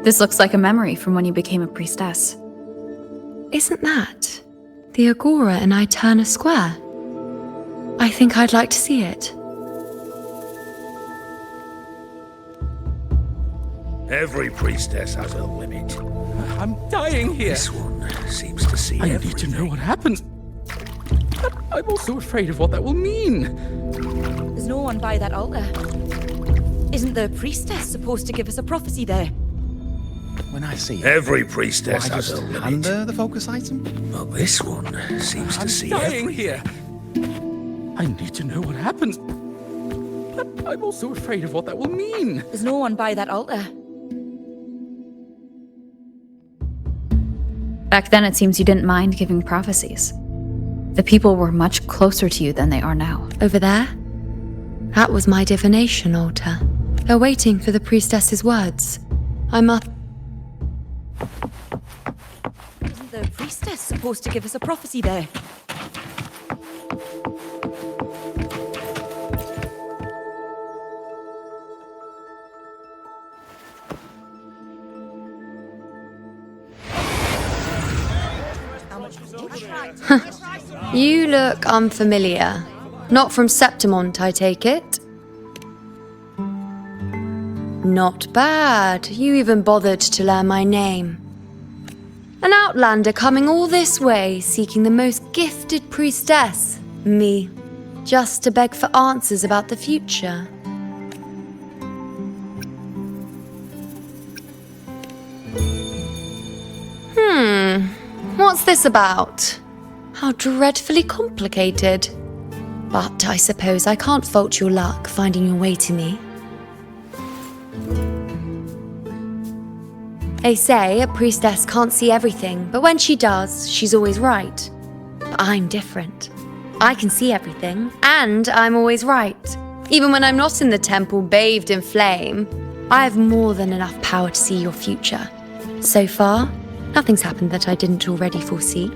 [SPEAKER 5] This looks like a memory from when you became a priestess.
[SPEAKER 19] Isn't that the Agora in Eterna Square? I think I'd like to see it.
[SPEAKER 7] Every priestess has a limit.
[SPEAKER 20] I'm dying here.
[SPEAKER 7] This one seems to see
[SPEAKER 20] I
[SPEAKER 7] everything.
[SPEAKER 20] need to know what happened. But I'm also afraid of what that will mean.
[SPEAKER 6] There's no one by that altar. Isn't the priestess supposed to give us a prophecy there?
[SPEAKER 20] When I see it,
[SPEAKER 7] Every priestess
[SPEAKER 20] will I
[SPEAKER 7] has a
[SPEAKER 20] just
[SPEAKER 7] limit.
[SPEAKER 20] hand her the focus item?
[SPEAKER 7] Well, this one seems to see
[SPEAKER 20] dying
[SPEAKER 7] everything.
[SPEAKER 20] here. I need to know what happened. But I'm also afraid of what that will mean.
[SPEAKER 6] There's no one by that altar.
[SPEAKER 5] Back then, it seems you didn't mind giving prophecies. The people were much closer to you than they are now.
[SPEAKER 19] Over there? That was my divination altar. They're waiting for the priestess's words. I must...
[SPEAKER 6] Isn't the priestess supposed to give us a prophecy there?
[SPEAKER 9] You look unfamiliar. Not from Septimont, I take it? Not bad. You even bothered to learn my name. An outlander coming all this way, seeking the most gifted priestess, me, just to beg for answers about the future. What's this about? How dreadfully complicated. But I suppose I can't fault your luck finding your way to me. They say a priestess can't see everything, but when she does, she's always right. But I'm different. I can see everything, and I'm always right. Even when I'm not in the temple bathed in flame, I have more than enough power to see your future. So far, nothing's happened that I didn't already foresee.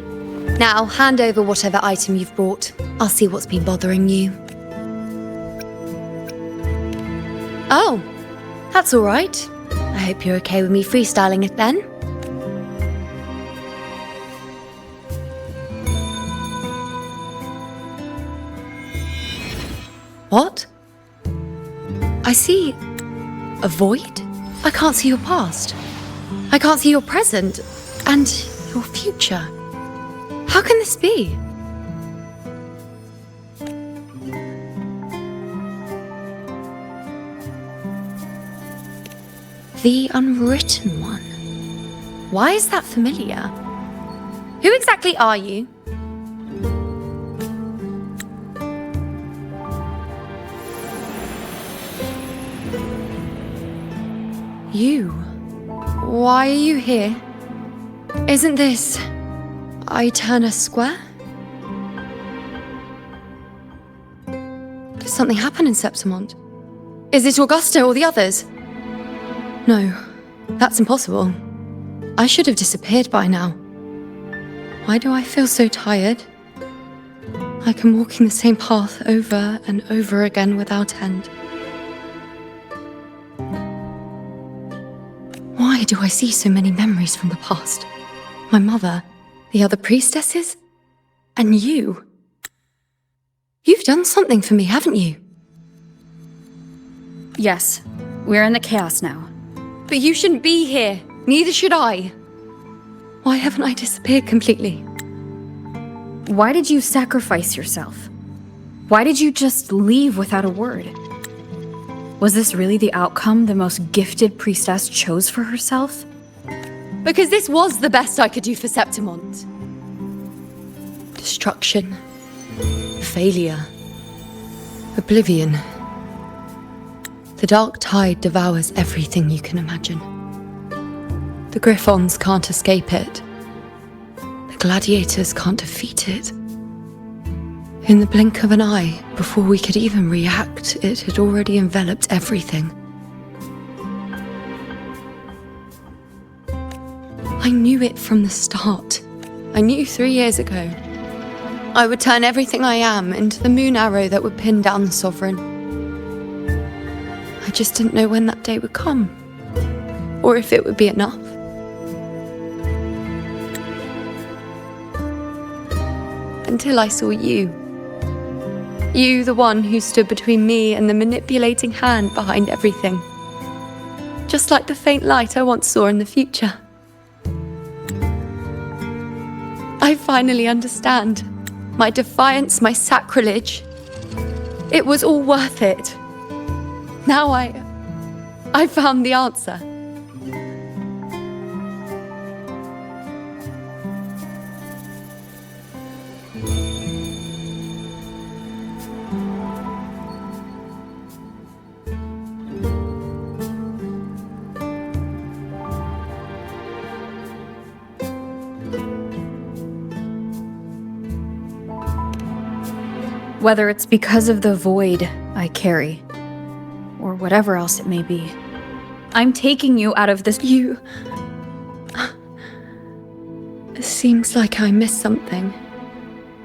[SPEAKER 9] Now, hand over whatever item you've brought. I'll see what's been bothering you. Oh, that's all right. I hope you're okay with me freestyling it then. What? I see a void? I can't see your past. I can't see your present and your future. How can this be? The Unwritten One. Why is that familiar? Who exactly are you? You? Why are you here? Isn't this Eterna Square? Did something happen in Septimont? Is it Augusta or the others? No, that's impossible. I should have disappeared by now. Why do I feel so tired? Like I'm walking the same path over and over again without end. Why do I see so many memories from the past? My mother, the other priestesses, and you. You've done something for me, haven't you?
[SPEAKER 5] Yes, we're in the chaos now.
[SPEAKER 9] But you shouldn't be here. Neither should I. Why haven't I disappeared completely?
[SPEAKER 5] Why did you sacrifice yourself? Why did you just leave without a word? Was this really the outcome the most gifted priestess chose for herself?
[SPEAKER 9] Because this was the best I could do for Septimont. To
[SPEAKER 19] destruction, failure, oblivion. The dark tide devours everything you can imagine. The Griffons can't escape it. The gladiators can't defeat it. In the blink of an eye, before we could even react, it had already enveloped everything. I knew it from the start. I knew 3 years ago. I would turn everything I am into the moon arrow that would pin down the Sovereign. I just didn't know when that day would come, or if it would be enough. Until I saw you. You, the one who stood between me and the manipulating hand behind everything. Just like the faint light I once saw in the future. I finally understand. My defiance, my sacrilege. It was all worth it. Now I found the answer.
[SPEAKER 5] Whether it's because of the void I carry, or whatever else it may be, I'm taking you out of this.
[SPEAKER 19] It seems like I missed something.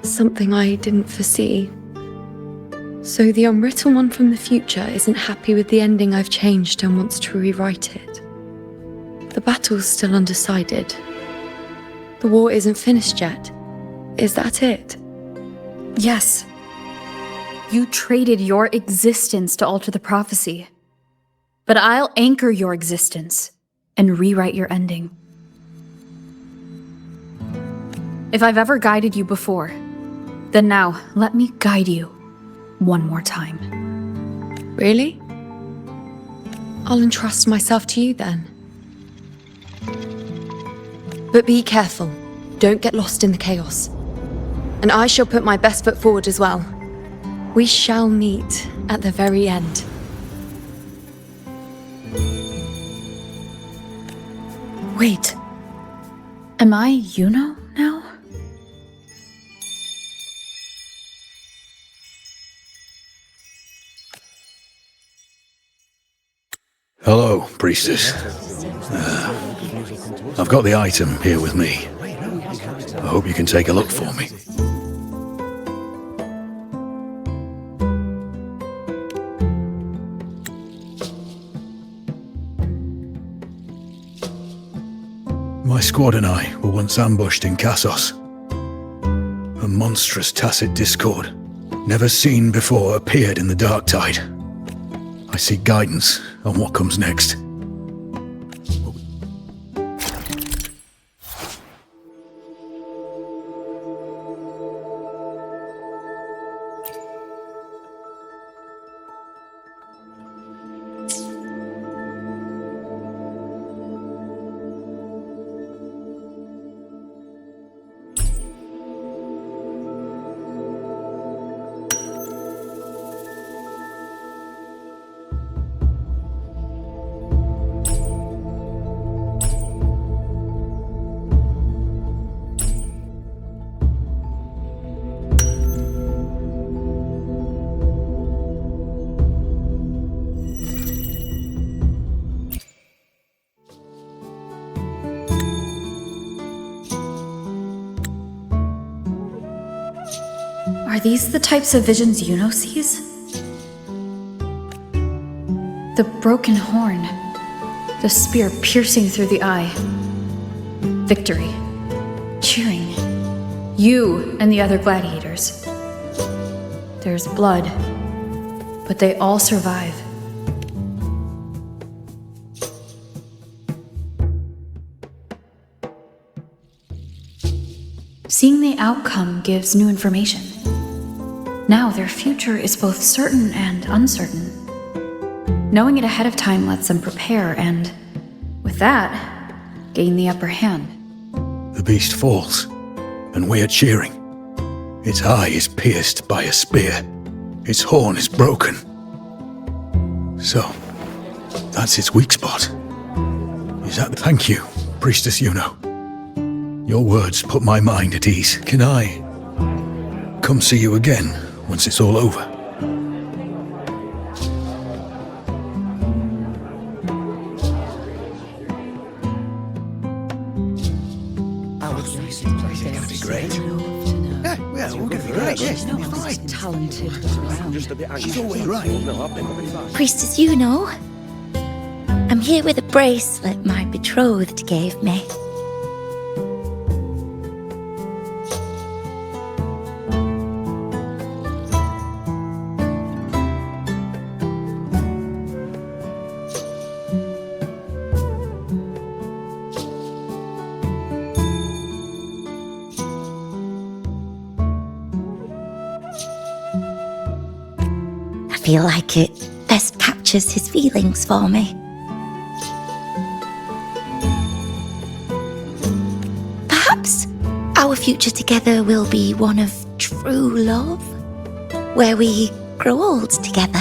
[SPEAKER 19] Something I didn't foresee. So the unwritten one from the future isn't happy with the ending I've changed and wants to rewrite it. The battle's still undecided. The war isn't finished yet. Is that it?
[SPEAKER 5] Yes. You traded your existence to alter the prophecy. But I'll anchor your existence and rewrite your ending. If I've ever guided you before, then now let me guide you one more time.
[SPEAKER 19] Really? I'll entrust myself to you then. But be careful. Don't get lost in the chaos. And I shall put my best foot forward as well. We shall meet at the very end.
[SPEAKER 5] Wait. Am I IUNO now?
[SPEAKER 7] Hello, priestess. I've got the item here with me. I hope you can take a look for me. My squad and I were once ambushed in Kassos. A monstrous tacit discord, never seen before, appeared in the dark tide. I seek guidance on what comes next.
[SPEAKER 5] Are these the types of visions IUNO sees? The broken horn, the spear piercing through the eye. Victory. Cheering. You and the other gladiators. There's blood, but they all survive. Seeing the outcome gives new information. Now their future is both certain and uncertain. Knowing it ahead of time lets them prepare and, with that, gain the upper hand.
[SPEAKER 7] The beast falls, and we are cheering.
[SPEAKER 2] Its eye is pierced by a spear. Its horn is broken. So, that's its weak spot. Is that... Thank you, Priestess Yuno. Your words put my mind at ease. Can I come see you again once it's all over?
[SPEAKER 17] It's gonna be great. Yeah, well, we're gonna be great. Yes, no, right.
[SPEAKER 6] Talented.
[SPEAKER 17] She's always right.
[SPEAKER 4] Priestess Yuno, I'm here with a bracelet my betrothed gave me. I feel like it best captures his feelings for me. Perhaps our future together will be one of true love, where we grow old together.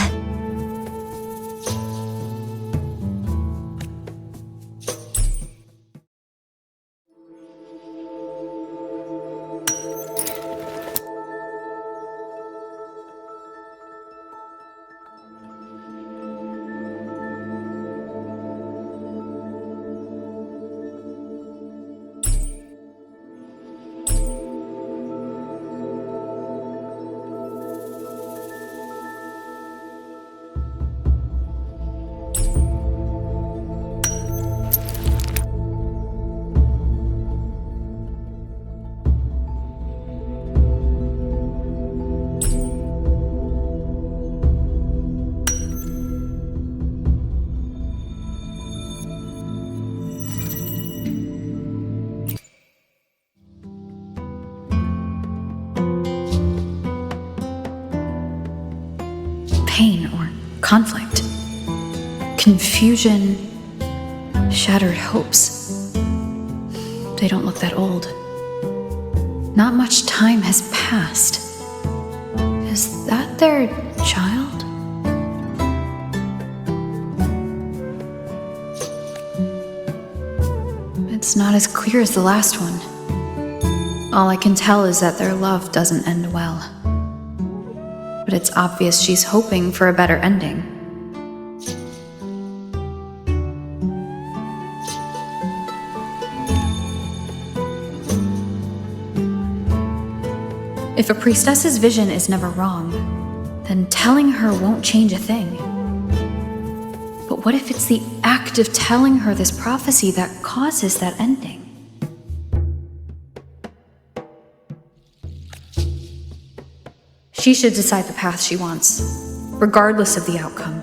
[SPEAKER 5] Pain or conflict, confusion, shattered hopes. They don't look that old. Not much time has passed. Is that their child? It's not as clear as the last one. All I can tell is that their love doesn't end well. But it's obvious she's hoping for a better ending. If a priestess's vision is never wrong, then telling her won't change a thing. But what if it's the act of telling her this prophecy that causes that ending? She should decide the path she wants, regardless of the outcome.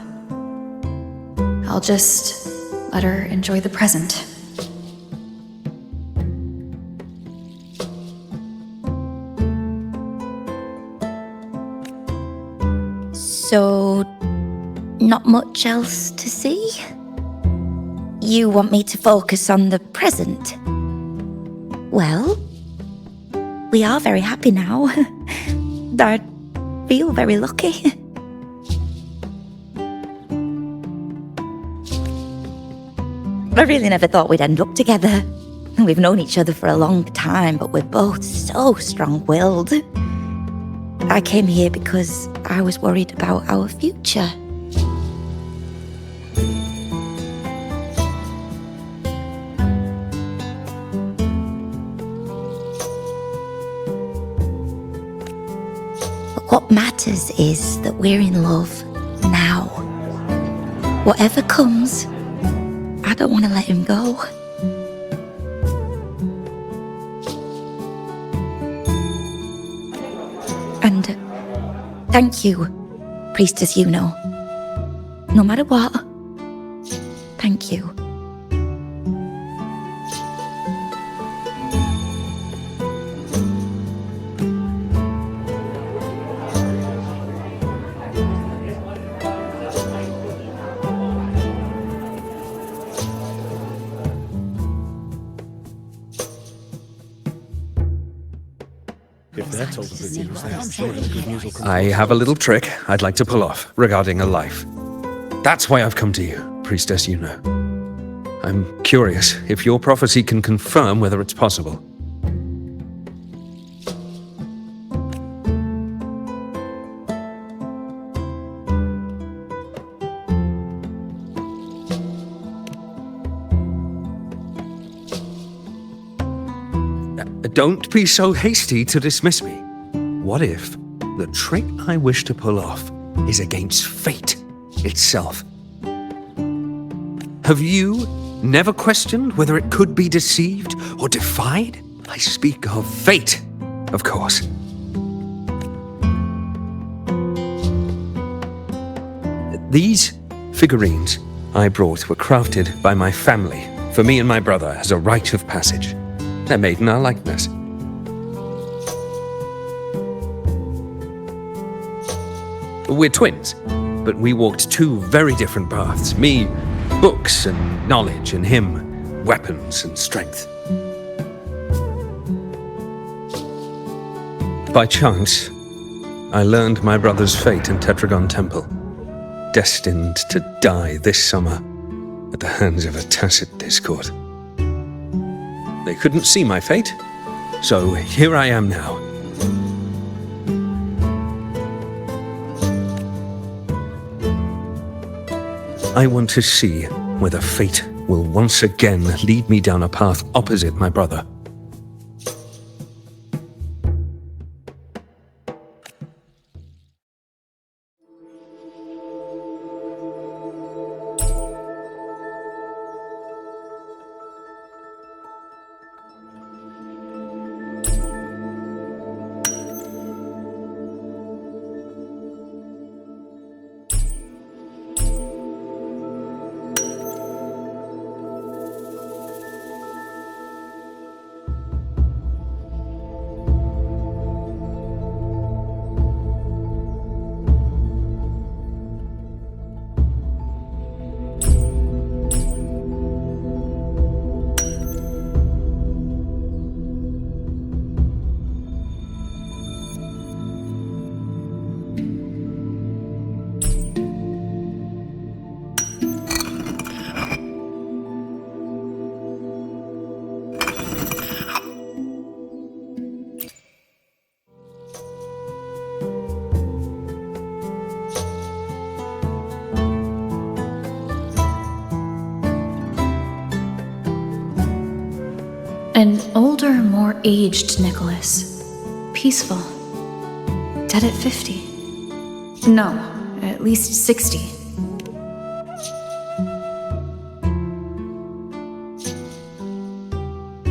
[SPEAKER 5] I'll just let her enjoy the present.
[SPEAKER 4] So, not much else to see? You want me to focus on the present? Well, we are very happy now. I feel very lucky. I really never thought we'd end up together. We've known each other for a long time, but we're both so strong-willed. I came here because I was worried about our future. But what matters is that we're in love now. Whatever comes, I don't want to let him go. And thank you, Priestess Yuno. No matter what, thank you.
[SPEAKER 18] If they're
[SPEAKER 3] I have a little trick I'd like to pull off regarding a life. That's why I've come to you, Priestess Yuno. I'm curious if your prophecy can confirm whether it's possible. Don't be so hasty to dismiss me. What if the trick I wish to pull off is against fate itself? Have you never questioned whether it could be deceived or defied? I speak of fate, of course. These figurines I brought were crafted by my family for me and my brother as a rite of passage. They're made in our likeness. We're twins, but we walked two very different paths. Me, books and knowledge, and him, weapons and strength. By chance, I learned my brother's fate in Tetragon Temple, destined to die this summer at the hands of a tacit discord. They couldn't see my fate, so here I am now. I want to see whether fate will once again lead me down a path opposite my brother.
[SPEAKER 5] An older, more aged Nicholas. Peaceful. Dead at 50. No, at least 60.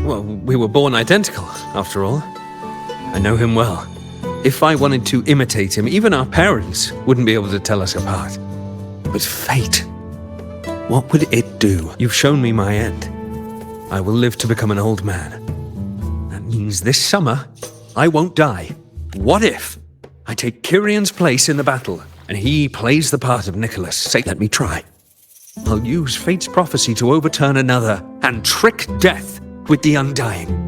[SPEAKER 3] Well, we were born identical, after all. I know him well. If I wanted to imitate him, even our parents wouldn't be able to tell us apart. But fate, what would it do? You've shown me my end. I will live to become an old man. That means this summer, I won't die. What if I take Kyrion's place in the battle, and he plays the part of Nicholas? Say, let me try. I'll use fate's prophecy to overturn another, and trick death with the undying.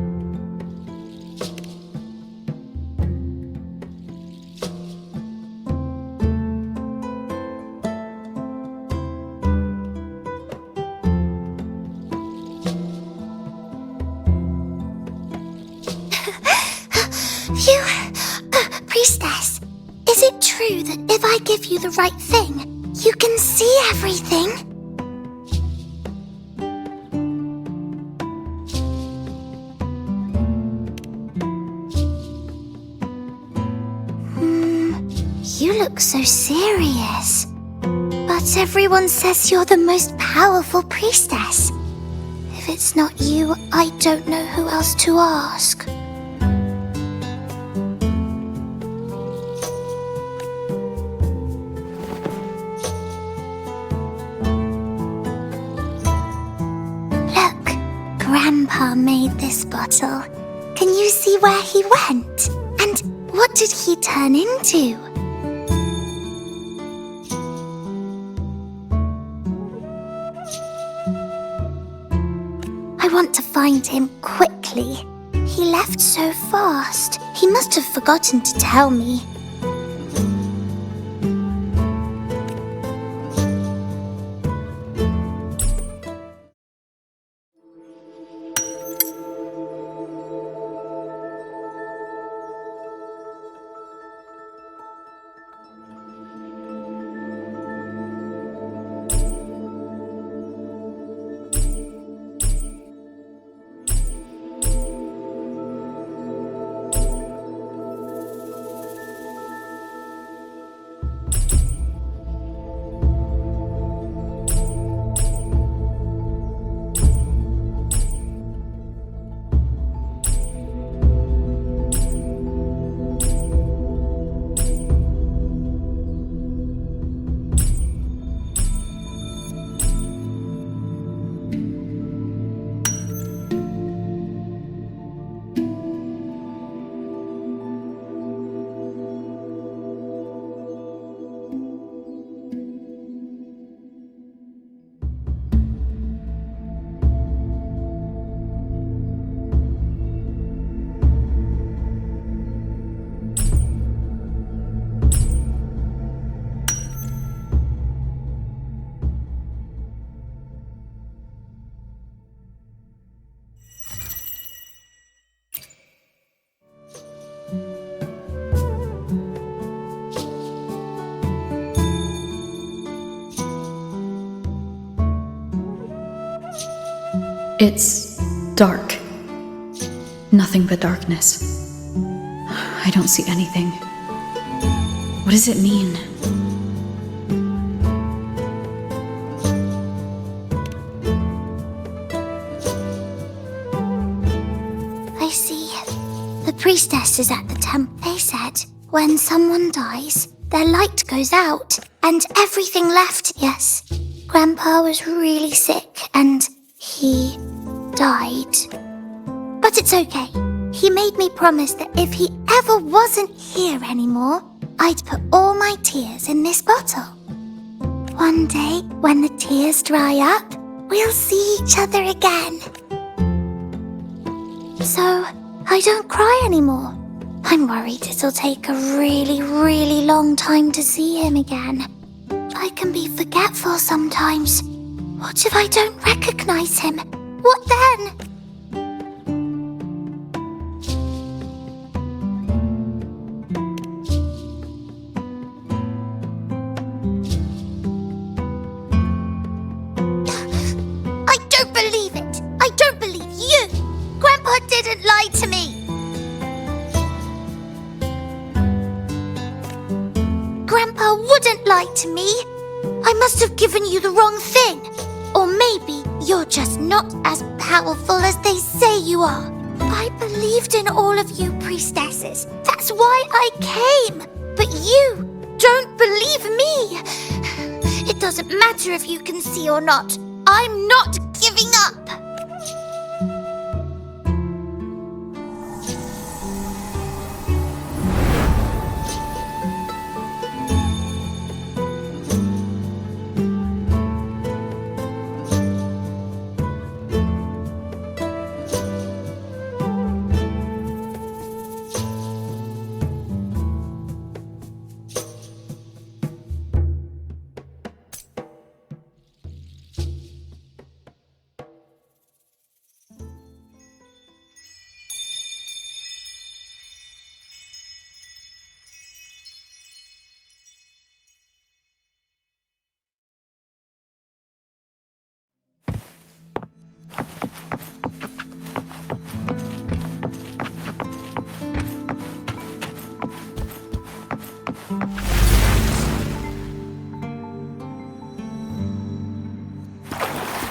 [SPEAKER 10] Priestess, is it true that if I give you the right thing, you can see everything? You look so serious. But everyone says you're the most powerful priestess. If it's not you, I don't know who else to ask. Grandpa made this bottle. Can you see where he went? And what did he turn into? I want to find him quickly. he left so fast. He must have forgotten to tell me.
[SPEAKER 5] It's dark. Nothing but darkness. I don't see anything. What does it mean?
[SPEAKER 10] I see. The priestess is at the temple. They said when someone dies, their light goes out and everything left. Yes, Grandpa was really sick and he died. But it's okay. He made me promise that if he ever wasn't here anymore, I'd put all my tears in this bottle. One day, when the tears dry up, we'll see each other again. So, I don't cry anymore. I'm worried it'll take a really, really long time to see him again. I can be forgetful sometimes. What if I don't recognize him? What then? I don't believe it! I don't believe you! Grandpa didn't lie to me! Grandpa wouldn't lie to me! I must have given you the wrong thing! Or maybe you're just not as powerful as they say you are. I believed in all of you priestesses. That's why I came. But you don't believe me. It doesn't matter if you can see or not. I'm not giving up.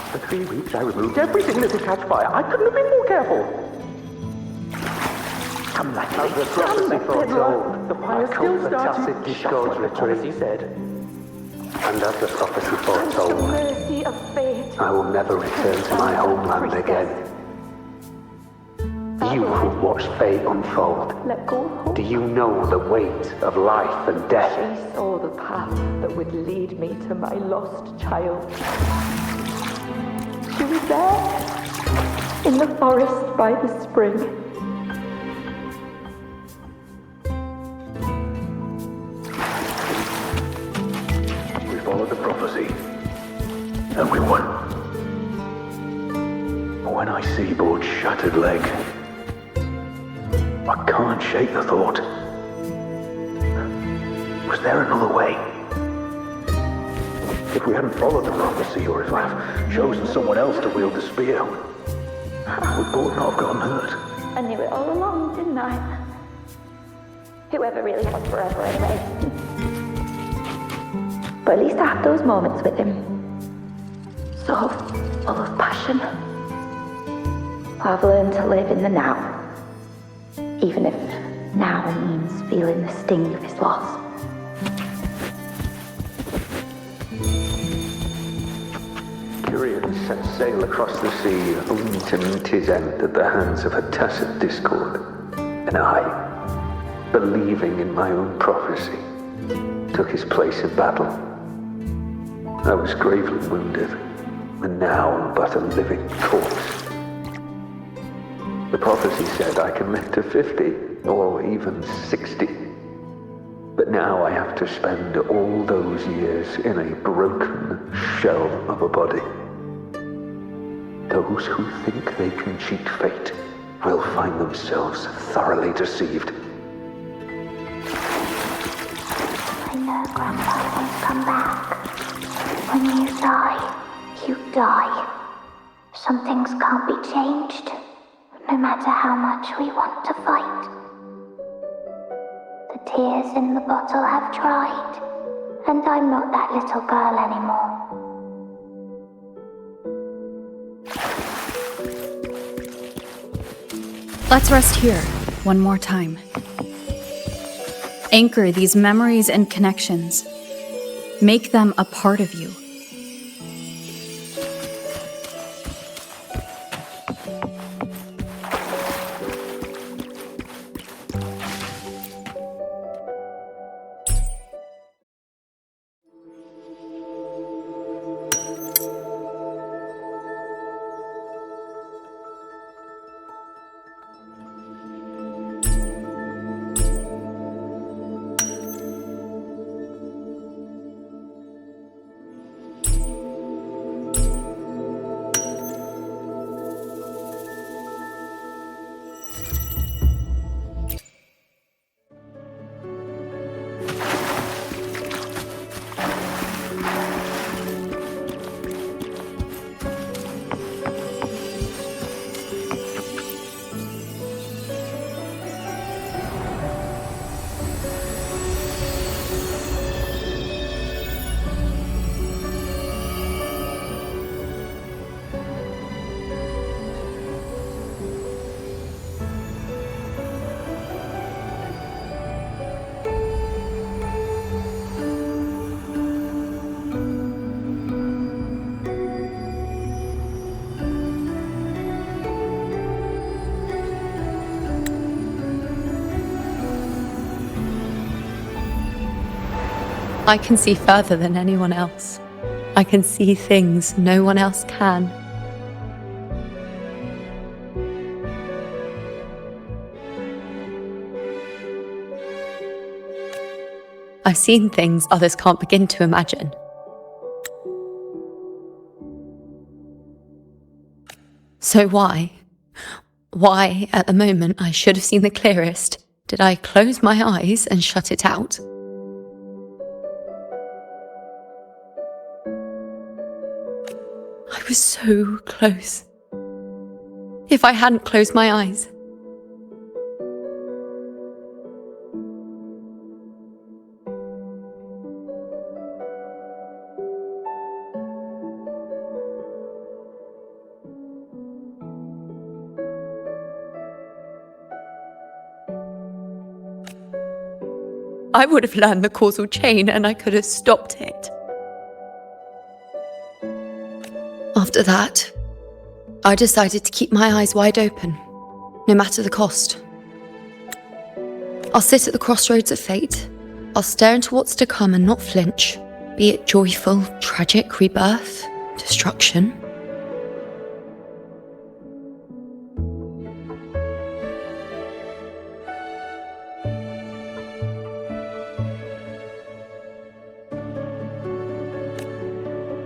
[SPEAKER 16] For 3 weeks, I removed everything that would catch fire. I couldn't have been more careful. Come like
[SPEAKER 17] As the prophecy foretold,
[SPEAKER 16] the fire still
[SPEAKER 17] the
[SPEAKER 16] started.
[SPEAKER 17] tacit disgorge retreat.
[SPEAKER 16] He said.
[SPEAKER 17] And as the prophecy foretold,
[SPEAKER 15] Mercy of fate.
[SPEAKER 17] I will never return to my homeland again. You who watched fate unfold,
[SPEAKER 15] Let go of hope.
[SPEAKER 17] do you know the weight of life and death?
[SPEAKER 15] She saw the path that would lead me to my lost child. She was there, in the forest by the spring.
[SPEAKER 17] prophecy, and we won. But when I see Bord's shattered leg, I can't shake the thought. Was there another way? If we hadn't followed the prophecy, or if I've chosen someone else to wield the spear, would Bord not have gotten hurt?
[SPEAKER 15] I knew it all along, didn't I? Whoever really was forever anyway. But at least I had those moments with him. So full of passion. I've learned to live in the now. Even if now means feeling the sting of his loss.
[SPEAKER 21] Curian set sail across the sea, only to meet his end at the hands of a tacit discord. And I, believing in my own prophecy, took his place in battle. I was gravely wounded, and now am but a living corpse. The prophecy said I can live to 50, or even 60. But now I have to spend all those years in a broken shell of a body. Those who think they can cheat fate will find themselves thoroughly deceived.
[SPEAKER 15] I know Grandpa won't come back. When you die, you die. Some things can't be changed, no matter how much we want to fight. The tears in the bottle have dried, and I'm not that little girl anymore.
[SPEAKER 5] Let's rest here, one more time. Anchor these memories and connections. Make them a part of you.
[SPEAKER 19] I can see further than anyone else. I can see things no one else can. I've seen things others can't begin to imagine. So why at the moment I should have seen the clearest, did I close my eyes and shut it out? I was so close. If I hadn't closed my eyes. I would have learned the causal chain and I could have stopped it. After that, I decided to keep my eyes wide open, no matter the cost. I'll sit at the crossroads of fate. I'll stare into what's to come and not flinch, be it joyful, tragic, rebirth, destruction.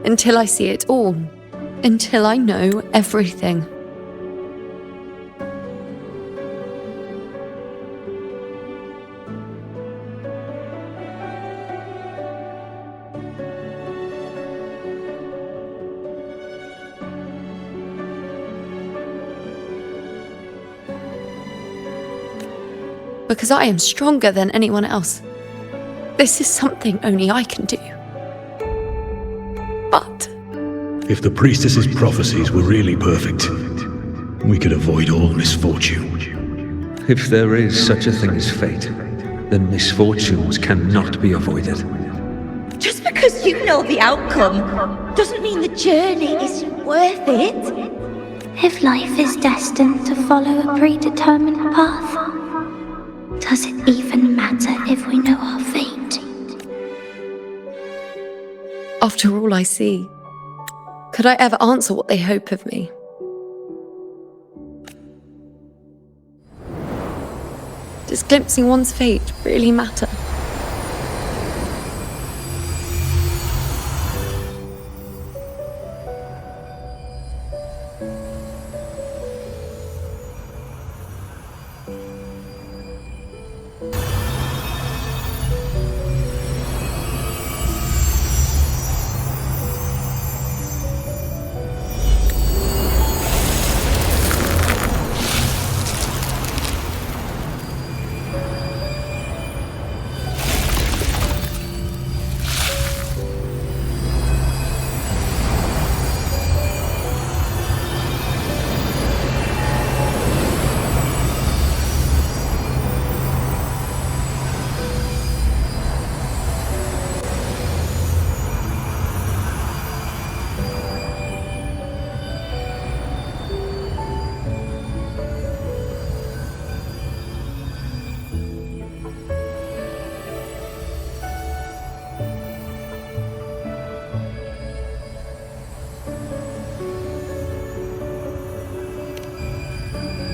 [SPEAKER 9] Until I see it all. Until I know everything. Because I am stronger than anyone else. This is something only I can do. But
[SPEAKER 2] if the priestess's prophecies were really perfect, we could avoid all misfortune.
[SPEAKER 3] If there is such a thing as fate, then misfortunes cannot be avoided.
[SPEAKER 1] Just because you know the outcome doesn't mean the journey is worth it.
[SPEAKER 15] If life is destined to follow a predetermined path, does it even matter if we know our fate?
[SPEAKER 9] after all I see, could I ever answer what they hope of me? Does glimpsing one's fate really matter?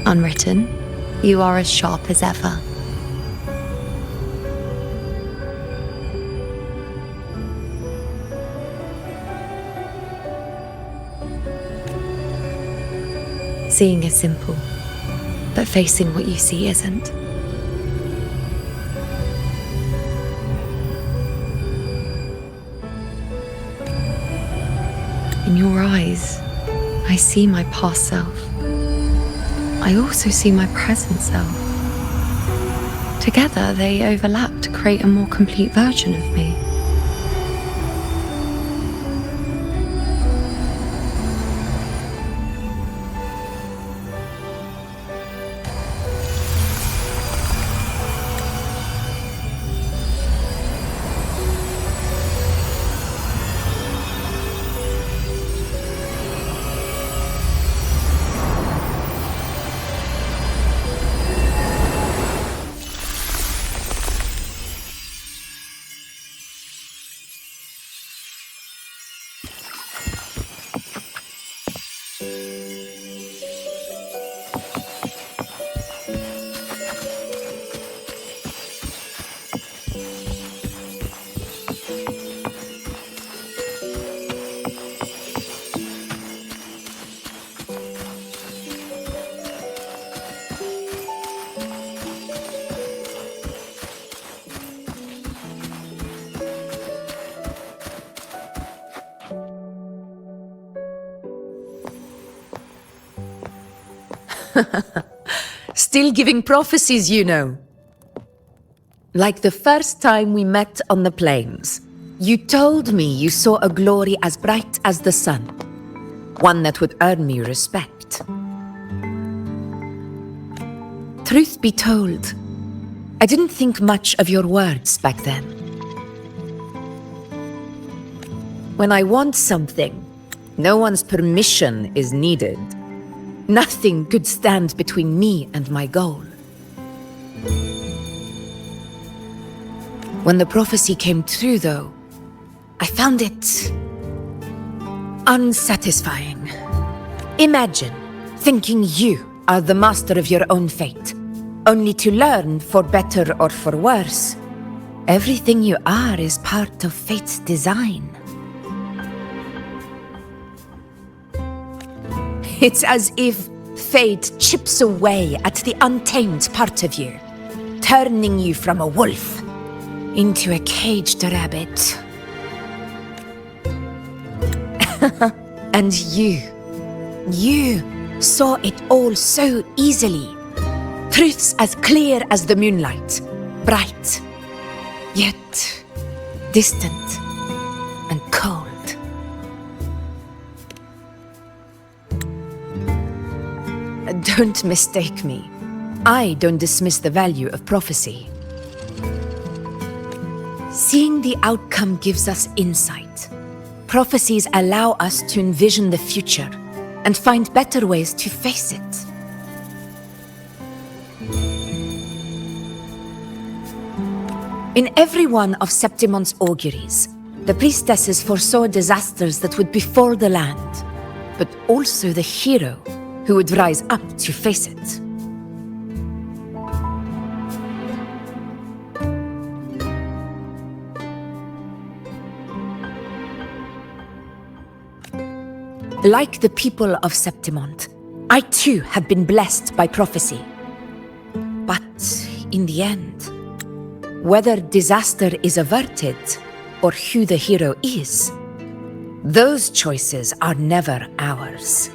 [SPEAKER 9] Unwritten, you are as sharp as ever. Seeing is simple, but facing what you see isn't. In your eyes, I see my past self. I also see my present self. Together, they overlap to create a more complete version of me.
[SPEAKER 8] Still giving prophecies, you know. Like the first time we met on the plains, you told me you saw a glory as bright as the sun, one that would earn me respect. Truth be told, I didn't think much of your words back then. When I want something, no one's permission is needed. Nothing could stand between me and my goal. When the prophecy came true, though, I found it unsatisfying. Imagine thinking you are the master of your own fate, only to learn, for better or for worse, everything you are is part of fate's design. It's as if fate chips away at the untamed part of you, turning you from a wolf into a caged rabbit. And you saw it all so easily. Truths as clear as the moonlight, bright, yet distant and cold. Don't mistake me. I don't dismiss the value of prophecy. Seeing the outcome gives us insight. Prophecies allow us to envision the future and find better ways to face it. In every one of Septimon's auguries, the priestesses foresaw disasters that would befall the land, but also the hero who would rise up to face it. Like the people of Septimont, I too have been blessed by prophecy. But in the end, whether disaster is averted or who the hero is, those choices are never ours.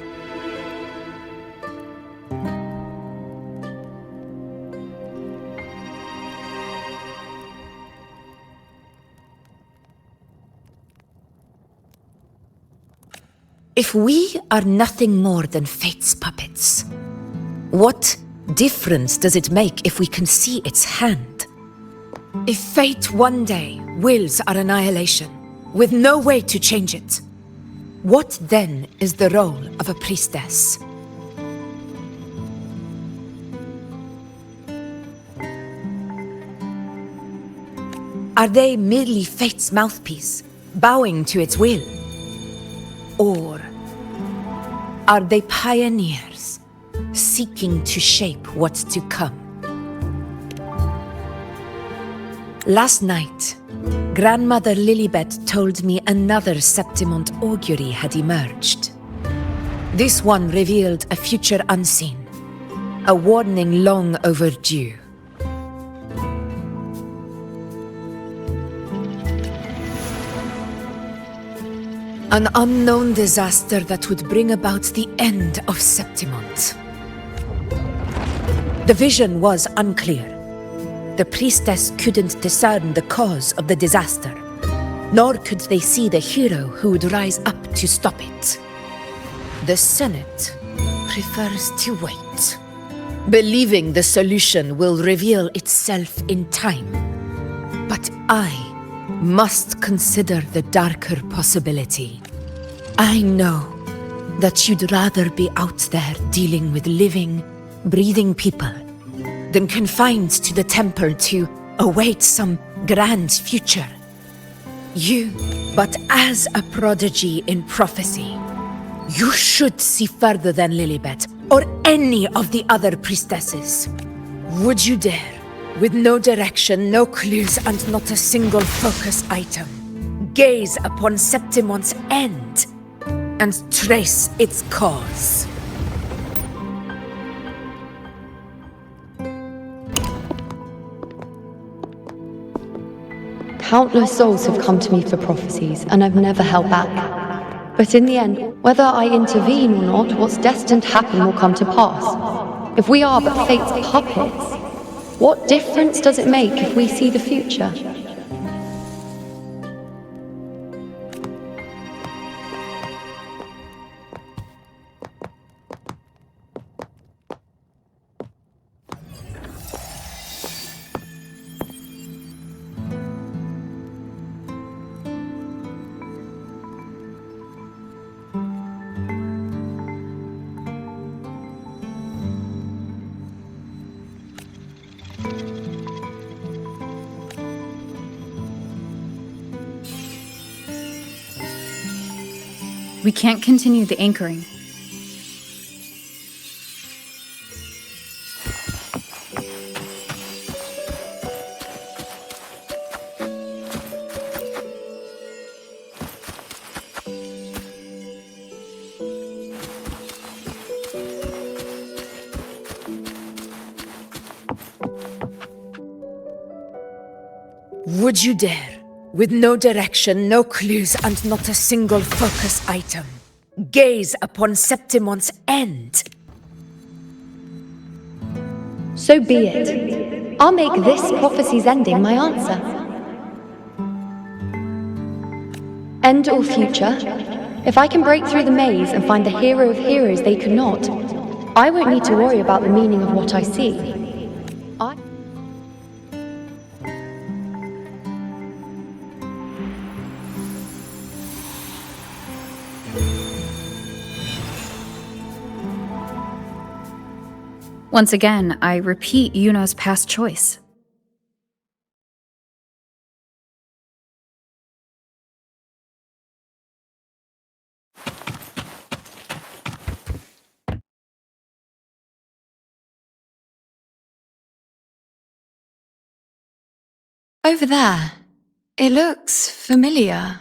[SPEAKER 8] If we are nothing more than fate's puppets, what difference does it make if we can see its hand? If fate one day wills our annihilation, with no way to change it, what then is the role of a priestess? Are they merely fate's mouthpiece, bowing to its will? Or are they pioneers, seeking to shape what's to come? Last night, Grandmother Lilibet told me another Septimont augury had emerged. This one revealed a future unseen, a warning long overdue. An unknown disaster that would bring about the end of Septimont. The vision was unclear. The priestess couldn't discern the cause of the disaster, nor could they see the hero who would rise up to stop it. The Senate prefers to wait, believing the solution will reveal itself in time. But I must consider the darker possibility. I know that you'd rather be out there dealing with living, breathing people than confined to the temple to await some grand future. But as a prodigy in prophecy, you should see further than Lilibet or any of the other priestesses. Would you dare, with no direction, no clues, and not a single focus item, gaze upon Septimont's end and trace its cause?
[SPEAKER 19] Countless souls have come to me for prophecies, and I've never held back. But in the end, whether I intervene or not, what's destined to happen will come to pass. If we are but fate's puppets, what difference does it make if we see the future?
[SPEAKER 5] We can't continue the anchoring.
[SPEAKER 8] Would you dare, with no direction, no clues, and not a single focus item, gaze upon Septimon's end?
[SPEAKER 19] So be it. I'll make this prophecy's ending my answer. End or future, if I can break through the maze and find the hero of heroes they could not, I won't need to worry about the meaning of what I see.
[SPEAKER 5] Once again, I repeat IUNO's past choice.
[SPEAKER 9] Over there. It looks familiar.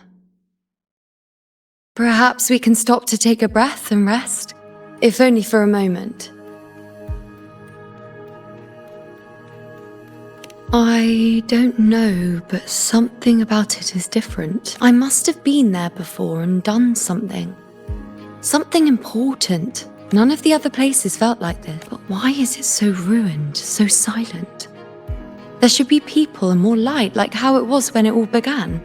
[SPEAKER 9] Perhaps we can stop to take a breath and rest, if only for a moment. I don't know, but something about it is different. I must have been there before and done something. Something important. None of the other places felt like this. But why is it so ruined, so silent? There should be people and more light, like how it was when it all began.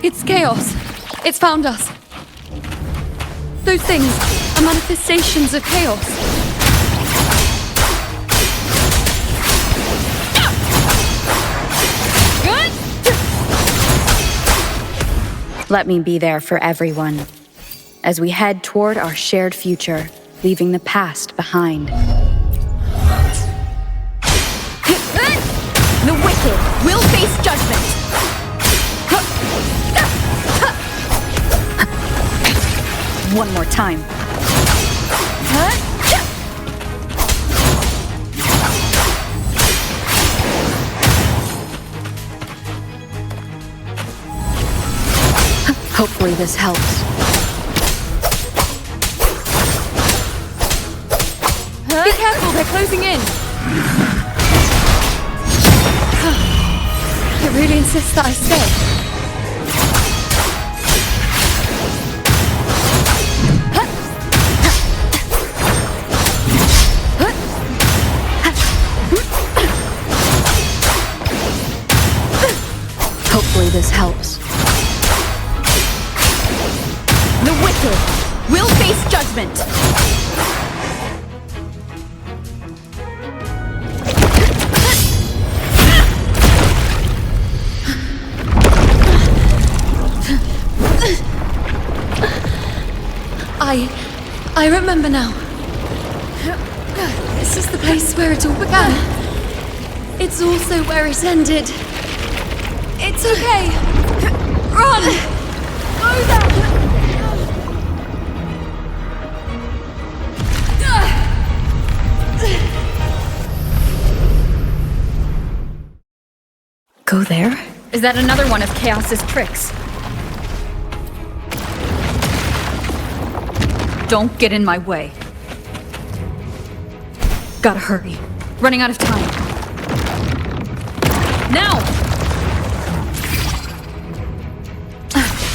[SPEAKER 9] It's chaos. It's found us. Those things are manifestations of chaos.
[SPEAKER 5] Let me be there for everyone, as we head toward our shared future, leaving the past behind.
[SPEAKER 4] The wicked will face judgment.
[SPEAKER 5] One more time. Hopefully this helps.
[SPEAKER 9] Be careful, they're closing in. It really insists that I stay.
[SPEAKER 5] Hopefully this helps.
[SPEAKER 4] The wicked will face judgment.
[SPEAKER 9] I remember now. This is the place where it all began. It's also where it ended. It's okay. Run! Over!
[SPEAKER 5] Go there?
[SPEAKER 4] Is that another one of Chaos's tricks? Don't get in my way. Gotta hurry. Running out of time. Now!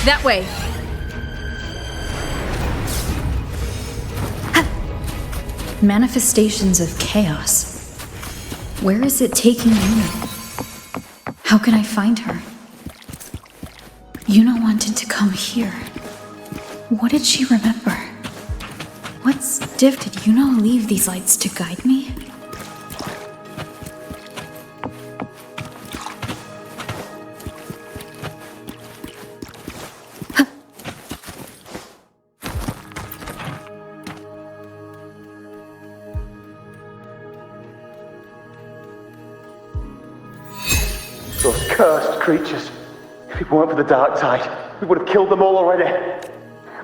[SPEAKER 4] That way.
[SPEAKER 5] Manifestations of chaos. Where is it taking Yuno? How can I find her? Yuno wanted to come here. What did she remember? What's diff? Did Yuno leave these lights to guide me?
[SPEAKER 16] Those cursed creatures. If it weren't for the dark tide, we would have killed them all already.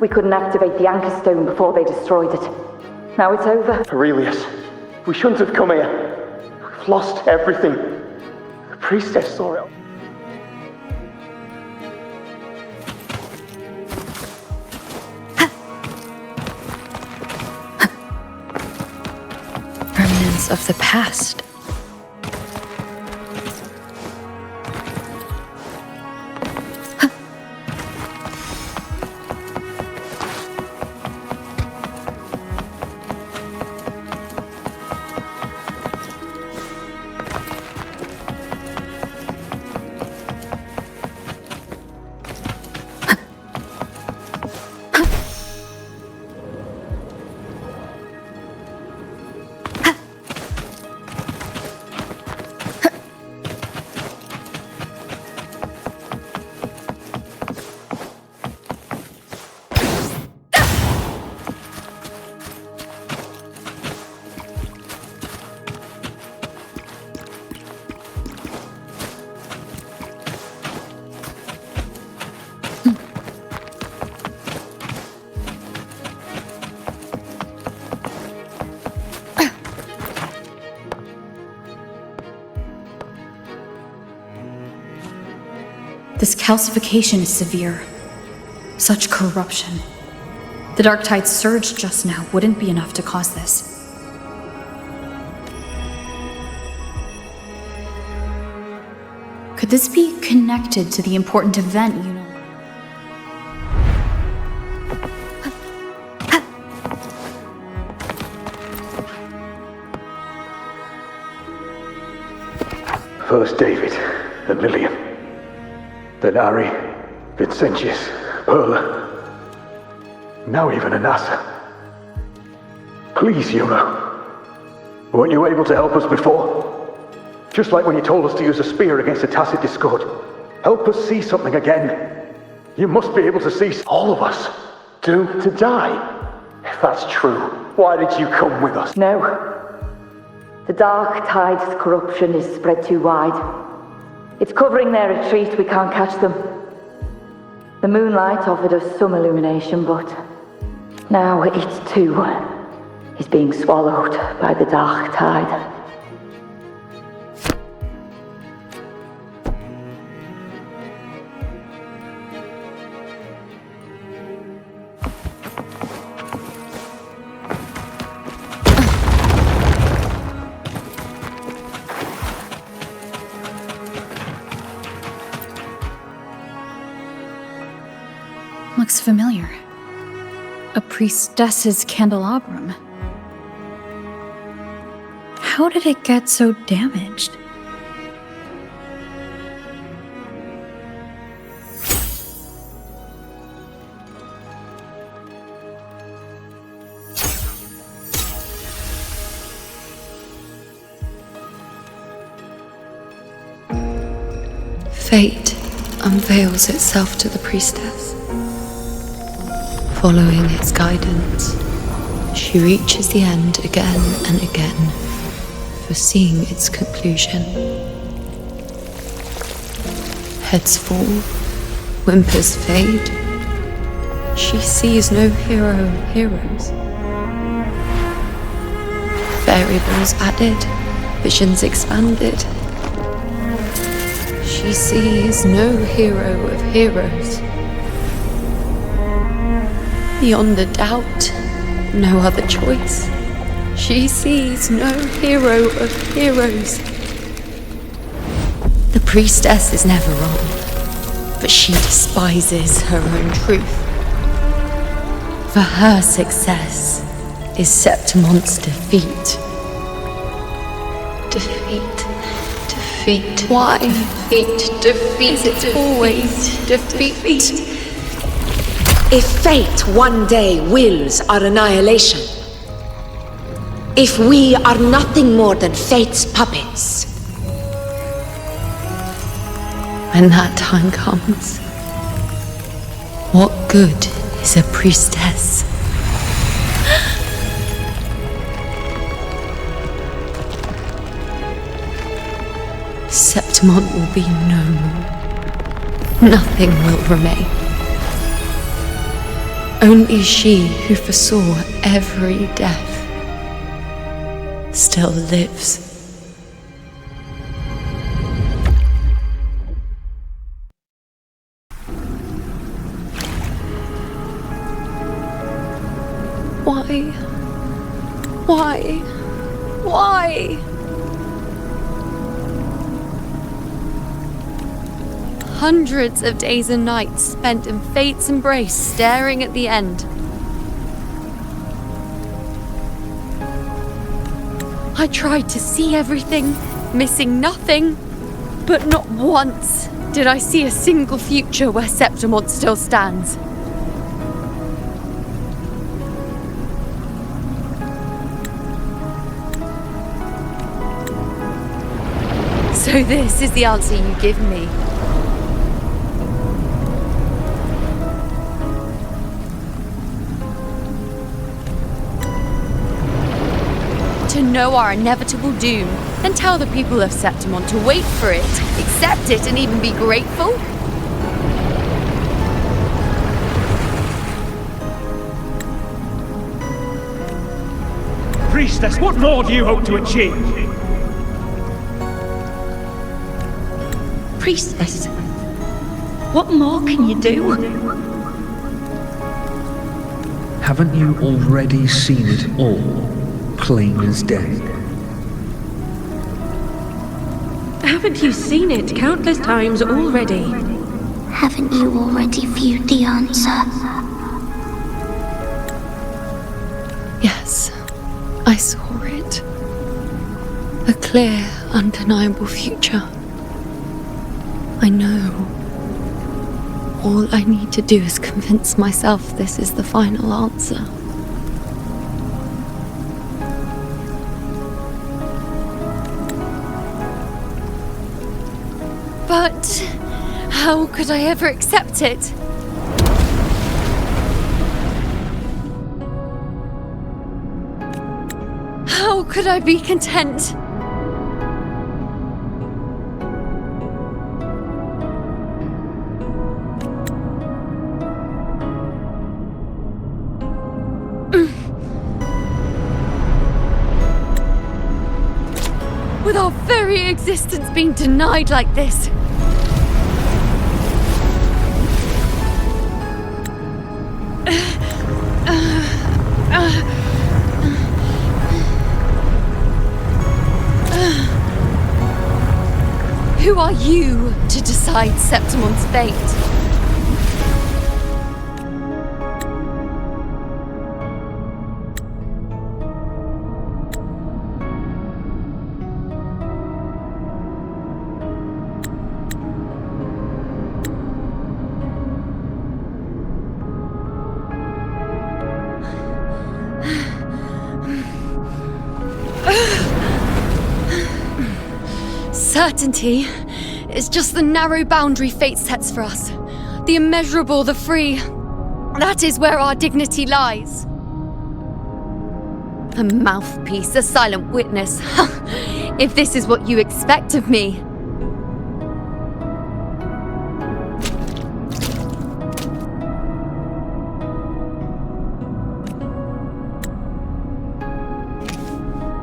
[SPEAKER 15] We couldn't activate the anchor stone before they destroyed it. Now it's over.
[SPEAKER 16] Aurelius, we shouldn't have come here. We've lost everything. The priestess saw it.
[SPEAKER 5] Remnants of the past. This calcification is severe. Such corruption. The dark tide surge just now wouldn't be enough to cause this. Could this be connected to the important event, you know?
[SPEAKER 17] First David and Lillian, then Ari, Vincentius, Perla, now even Anassa. Please, IUNO. Weren't you able to help us before? Just like when you told us to use a spear against the tacit discord. Help us see something again. You must be able to see all of us.
[SPEAKER 16] Doomed to die? If that's true, why did you come with us?
[SPEAKER 15] No. The dark tide's corruption is spread too wide. It's covering their retreat, we can't catch them. The moonlight offered us some illumination, but now it too is being swallowed by the dark tide.
[SPEAKER 5] Looks familiar. A priestess's candelabrum. How did it get so damaged?
[SPEAKER 19] Fate unveils itself to the priestess. Following its guidance, she reaches the end again and again, foreseeing its conclusion. Heads fall, whimpers fade. She sees no hero of heroes. Variables added, visions expanded. She sees no hero of heroes. Beyond a doubt, no other choice. She sees no hero of heroes. The priestess is never wrong, but she despises her own truth. For her success is Septimon's defeat. Defeat. Why? Defeat. Is it always defeat?
[SPEAKER 8] If fate one day wills our annihilation, if we are nothing more than fate's puppets,
[SPEAKER 19] when that time comes, what good is a priestess? Septimon will be no more. Nothing will remain. Only she who foresaw every death still lives. Why?
[SPEAKER 9] Hundreds of days and nights spent in fate's embrace, staring at the end. I tried to see everything, missing nothing, but not once did I see a single future where Septimon still stands. So this is the answer you give me. To know our inevitable doom, then tell the people of Septimon to wait for it, accept it, and even be grateful?
[SPEAKER 16] Priestess, what more do you hope to achieve?
[SPEAKER 1] Priestess, What more can you do?
[SPEAKER 3] Haven't you already seen it all, plain as day?
[SPEAKER 13] Haven't you seen it countless times already?
[SPEAKER 15] Haven't you already viewed the answer?
[SPEAKER 9] Yes, I saw it. A clear, undeniable future. I know. All I need to do is convince myself this is the final answer. But how could I ever accept it? How could I be content? With our very existence being denied like this. Who are you to decide Septimon's fate? Certainty is just the narrow boundary fate sets for us. The immeasurable, the free. That is where our dignity lies. A mouthpiece, a silent witness. If this is what you expect of me.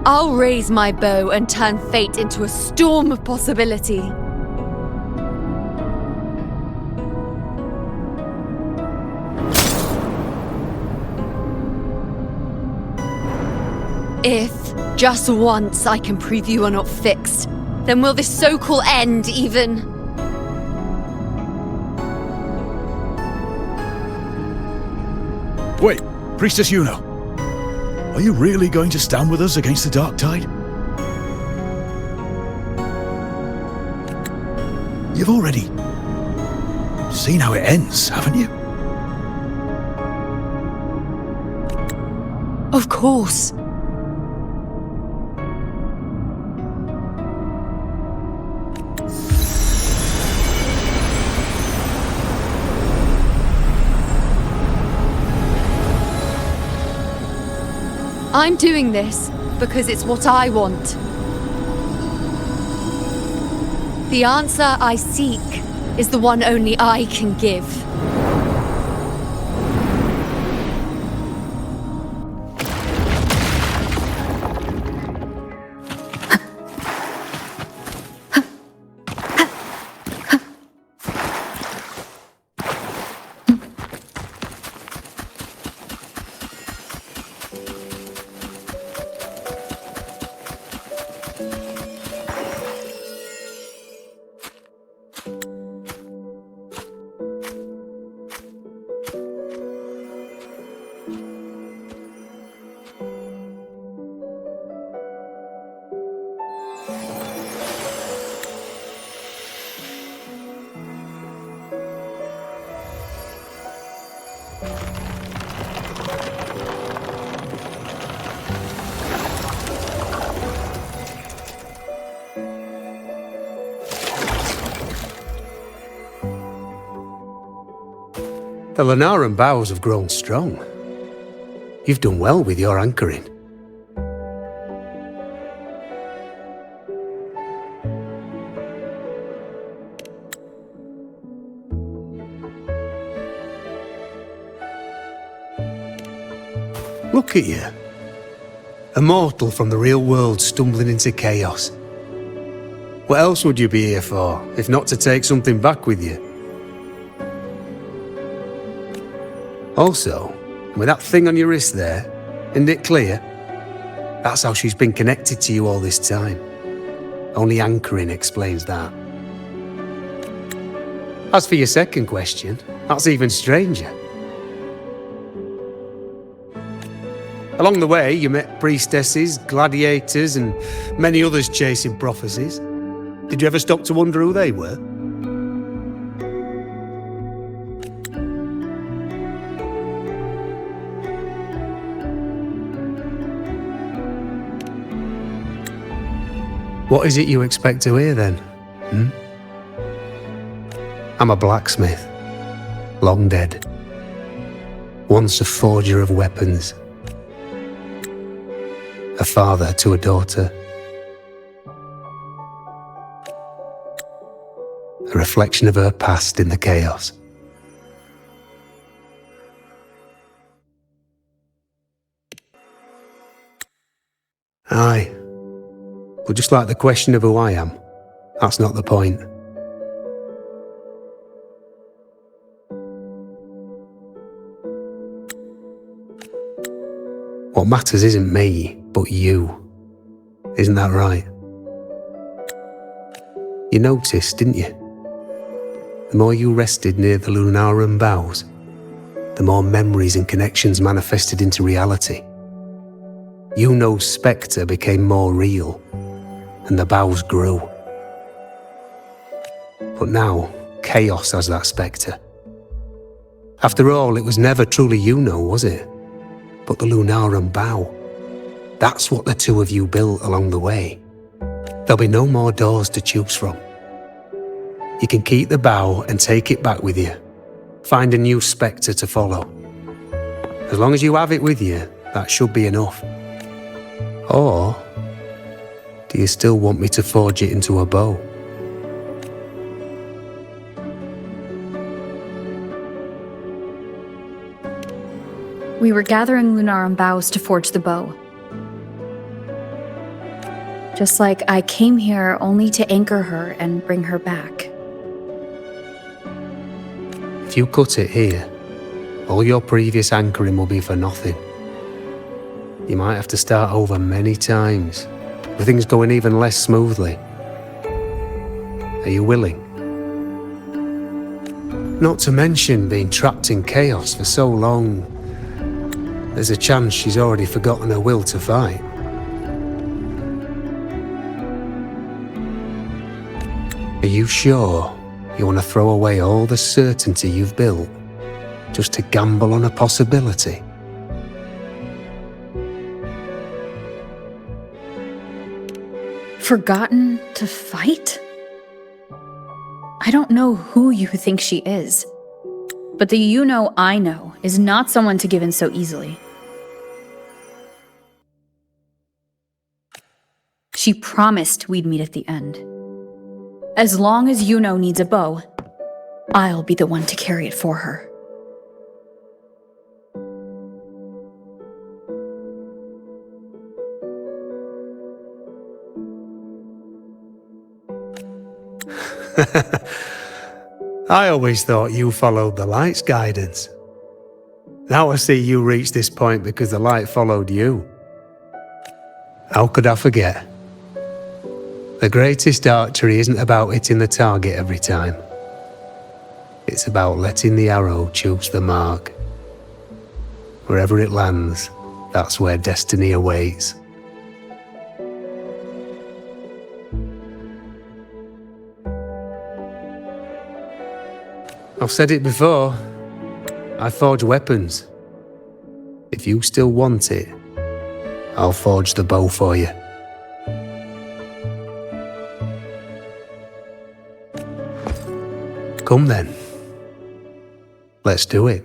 [SPEAKER 9] I'll raise my bow and turn fate into a storm of possibility. If, just once, I can prove you are not fixed, then will this so-called end even?
[SPEAKER 2] Wait, Priestess Yuno. Are you really going to stand with us against the Dark Tide? You've already seen how it ends, haven't you?
[SPEAKER 9] Of course. I'm doing this because it's what I want. The answer I seek is the one only I can give.
[SPEAKER 18] The Lanaran bows have grown strong. You've done well with your anchoring. Look at you. A mortal from the real world stumbling into chaos. What else would you be here for, if not to take something back with you? Also, with that thing on your wrist there, isn't it clear? That's how she's been connected to you all this time. Only anchoring explains that. As for your second question, that's even stranger. Along the way, you met priestesses, gladiators, and many others chasing prophecies. Did you ever stop to wonder who they were? What is it you expect to hear then? I'm a blacksmith, long dead. Once a forger of weapons. A father to a daughter. A reflection of her past in the chaos. Aye. But just like the question of who I am, that's not the point. What matters isn't me, but you. Isn't that right? You noticed, didn't you? The more you rested near the Lunarum boughs, the more memories and connections manifested into reality. IUNO's spectre became more real, and the boughs grew. But now, chaos has that spectre. After all, it was never truly IUNO, was it? But the Lunarum bough. That's what the two of you built along the way. There'll be no more doors to choose from. You can keep the bough and take it back with you. Find a new spectre to follow. As long as you have it with you, that should be enough. Or, do you still want me to forge it into a bow?
[SPEAKER 5] We were gathering Lunarum boughs to forge the bow. Just like I came here only to anchor her and bring her back.
[SPEAKER 18] If you cut it here, all your previous anchoring will be for nothing. You might have to start over many times, with things going even less smoothly. Are you willing? Not to mention being trapped in chaos for so long, there's a chance she's already forgotten her will to fight. Are you sure you want to throw away all the certainty you've built just to gamble on a possibility?
[SPEAKER 5] Forgotten to fight? I don't know who you think she is, but the IUNO I know is not someone to give in so easily. She promised we'd meet at the end. As long as IUNO needs a bow, I'll be the one to carry it for her.
[SPEAKER 18] I always thought you followed the light's guidance. Now I see you reached this point because the light followed you. How could I forget? The greatest archery isn't about hitting the target every time. It's about letting the arrow choose the mark. Wherever it lands, that's where destiny awaits. I've said it before, I forge weapons. If you still want it, I'll forge the bow for you. Come then. Let's do it.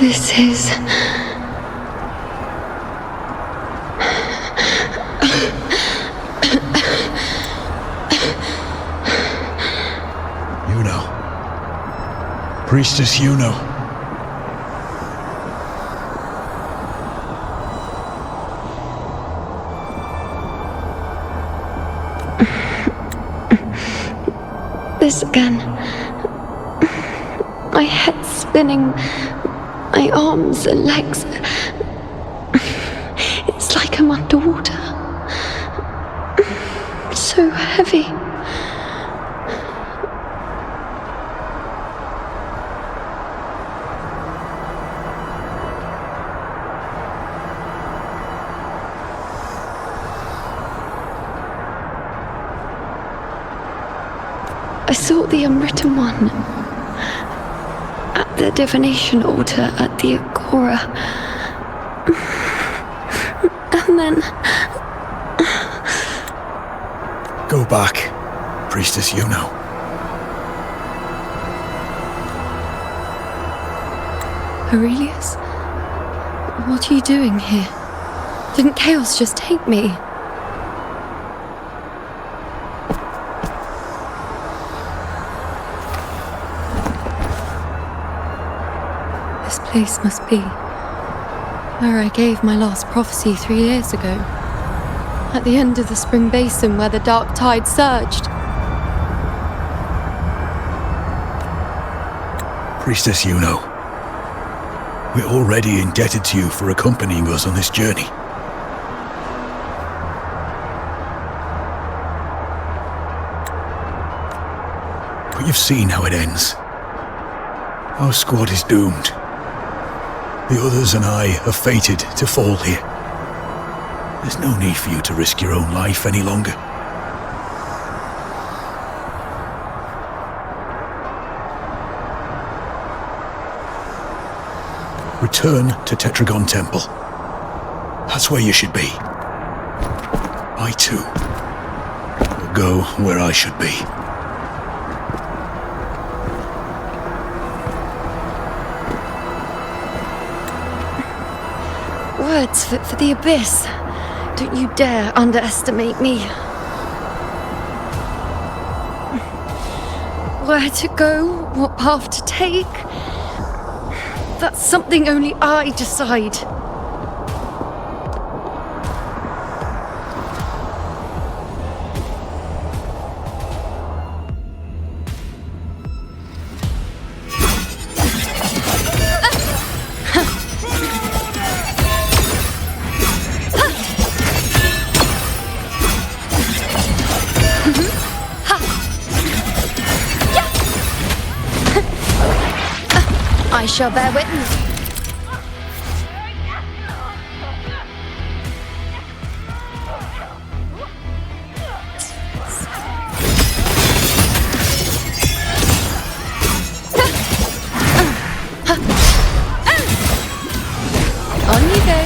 [SPEAKER 9] This is...
[SPEAKER 2] Yuno. Priestess Yuno.
[SPEAKER 9] This again. My head spinning, my arms and legs. It's like I'm underwater. So heavy. I saw the unwritten one at the divination altar at the Agora. And then...
[SPEAKER 2] Go back, Priestess Yuno.
[SPEAKER 9] Aurelius? What are you doing here? Didn't chaos just take me? This place must be where I gave my last prophecy 3 years ago. At the end of the spring basin where the dark tide surged.
[SPEAKER 2] Priestess Yuno. We're already indebted to you for accompanying us on this journey. But you've seen how it ends. Our squad is doomed. The others and I are fated to fall here. There's no need for you to risk your own life any longer. Return to Tetragon Temple. That's where you should be. I too will go where I should be.
[SPEAKER 9] Words for the abyss. Don't you dare underestimate me. Where to go, what path to take, that's something only I decide. I shall bear witness. On you go.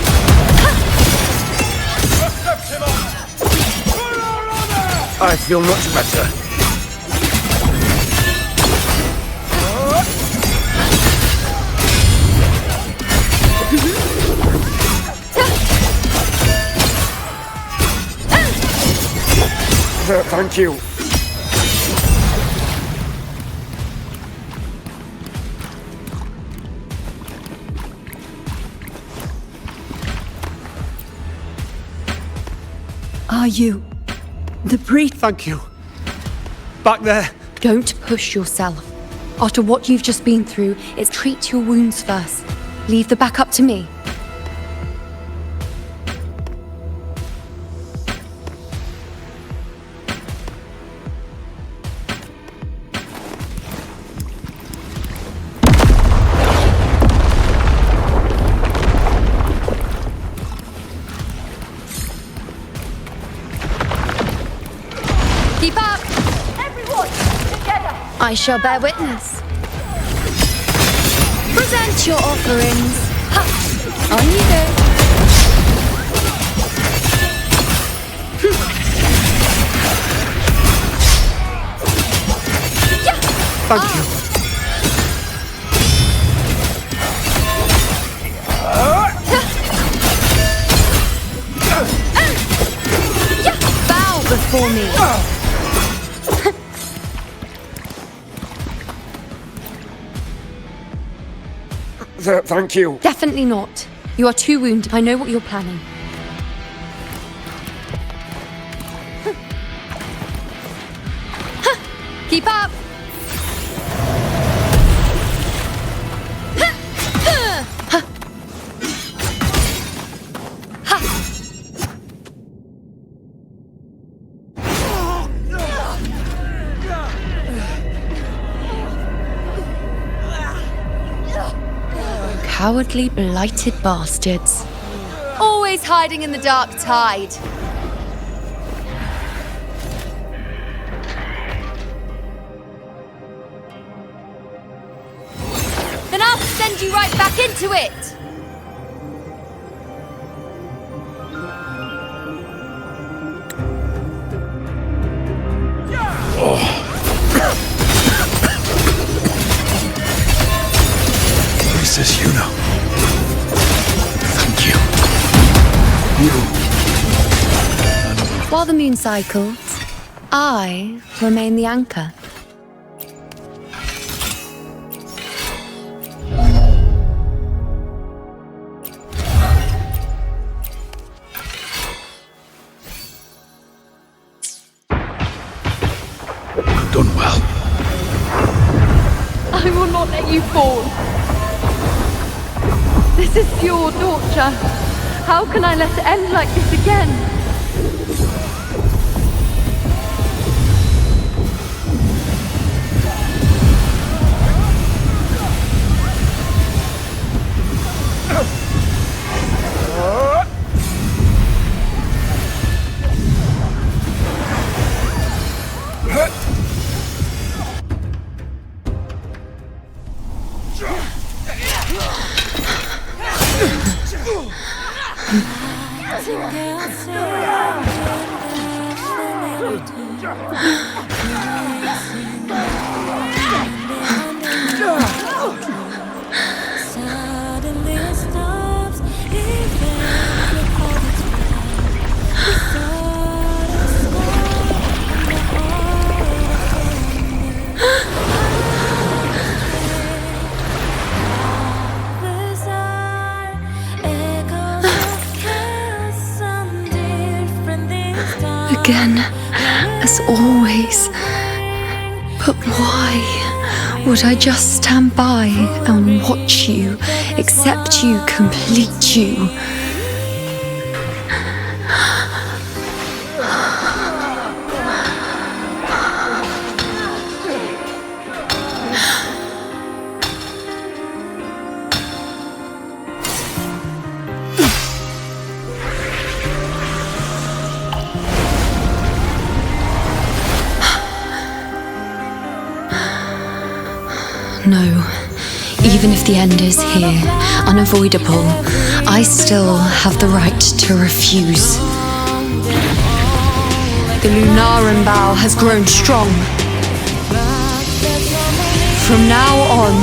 [SPEAKER 7] I feel much better. Thank you.
[SPEAKER 8] Are you the priest?
[SPEAKER 18] Thank you. Back there.
[SPEAKER 9] Don't push yourself. After what you've just been through, it's treat your wounds first. Leave the back up to me. Keep up!
[SPEAKER 15] Everyone, together!
[SPEAKER 9] I shall bear witness. Present your offerings. Ha! On you go. Yeah!
[SPEAKER 18] Thank you.
[SPEAKER 9] Bow before me.
[SPEAKER 18] Thank you.
[SPEAKER 9] Definitely not. You are too wounded. I know what you're planning. Keep up! Cowardly, blighted bastards. Always hiding in the dark tide. Then I'll send you right back into it!
[SPEAKER 2] Priestess Yuno. Thank you.
[SPEAKER 9] While the moon cycles, I remain the anchor.
[SPEAKER 2] Done well.
[SPEAKER 9] I will not let you fall. This is pure torture. How can I let it end like this again?
[SPEAKER 19] Again, as always. But why would I just stand by and watch you, accept you, complete you? No, even if the end is here, unavoidable, I still have the right to refuse.
[SPEAKER 9] The Lunaran bow has grown strong. From now on,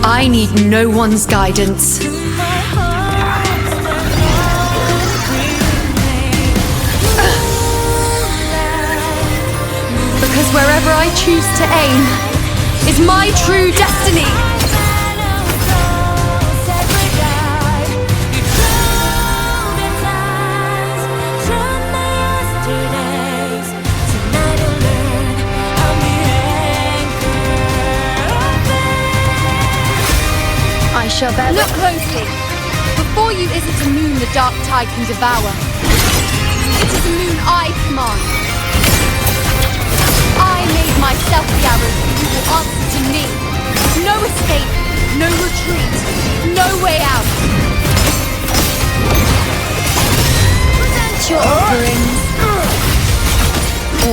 [SPEAKER 9] I need no one's guidance. Because wherever I choose to aim is my true destiny. I shall bear. Look closely. Before you isn't a moon the dark tide can devour. It is a moon I command. I made myself the arrow, you will answer to me. No escape, no retreat, no way out. Present your offerings.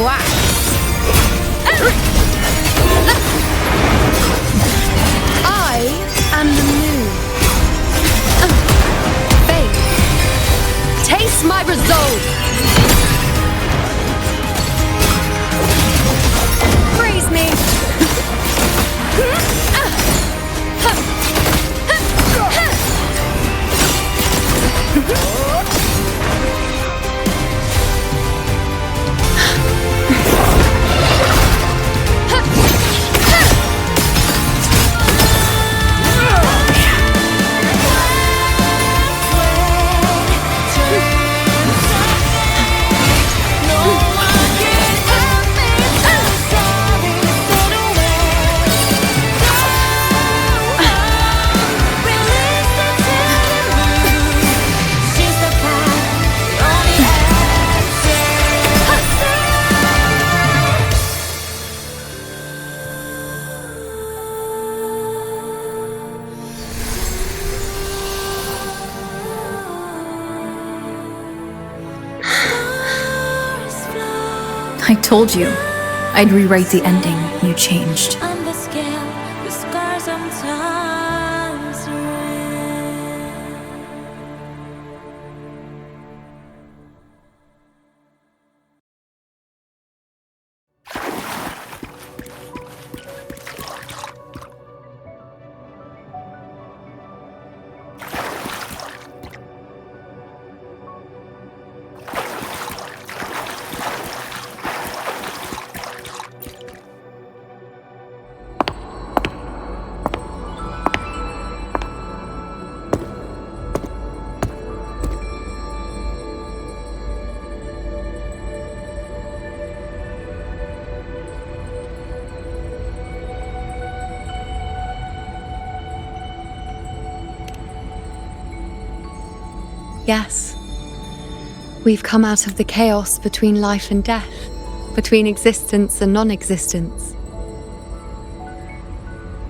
[SPEAKER 9] Wax. I am the moon. Faith. Taste my resolve. Freeze me!
[SPEAKER 5] I told you I'd rewrite the ending. You changed.
[SPEAKER 11] On the scale, the scars sometimes ring.
[SPEAKER 9] Yes. We've come out of the chaos between life and death, between existence and non-existence.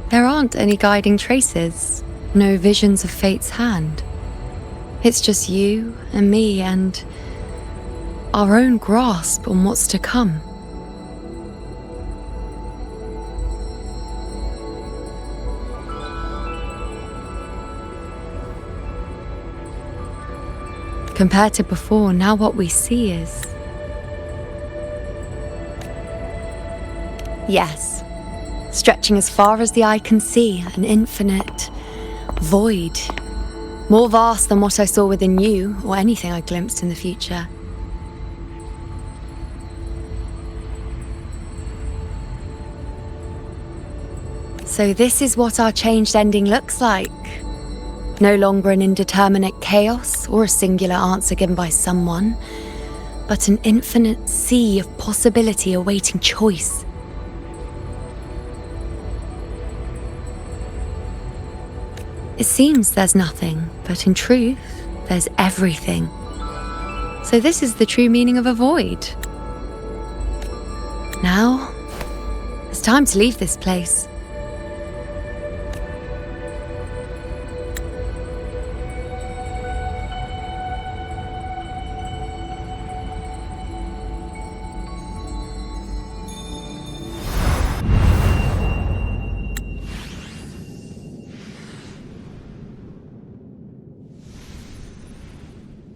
[SPEAKER 9] There aren't any guiding traces, no visions of fate's hand. It's just you and me and our own grasp on what's to come. Compared to before, now what we see is... yes, stretching as far as the eye can see, an infinite void. More vast than what I saw within you, or anything I glimpsed in the future. So this is what our changed ending looks like. No longer an indeterminate chaos or a singular answer given by someone, but an infinite sea of possibility awaiting choice. It seems there's nothing, but in truth, there's everything. So this is the true meaning of a void. Now, it's time to leave this place.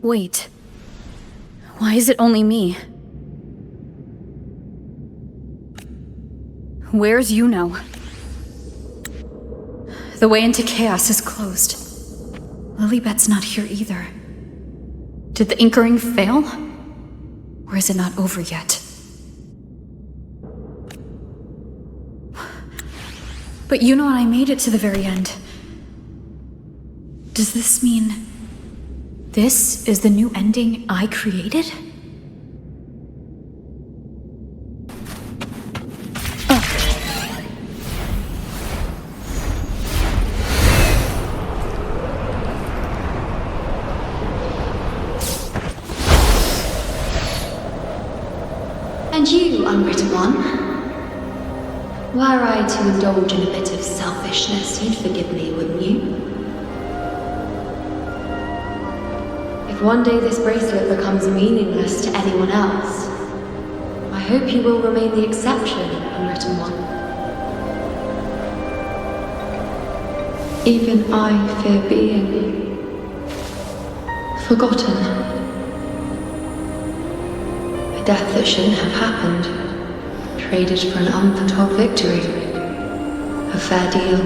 [SPEAKER 5] Wait. Why is it only me? Where's IUNO? The way into chaos is closed. Lilibet's not here either. Did the anchoring fail? Or is it not over yet? But IUNO and I made it to the very end. Does this mean... this is the new ending I created?
[SPEAKER 19] And you, unwritten one? Were I to indulge in a bit of selfishness, you'd forgive me, wouldn't you? If one day this bracelet becomes meaningless to anyone else, I hope you will remain the exception, unwritten one. Even I fear being forgotten. A death that shouldn't have happened, traded for an unforetold victory. A fair deal.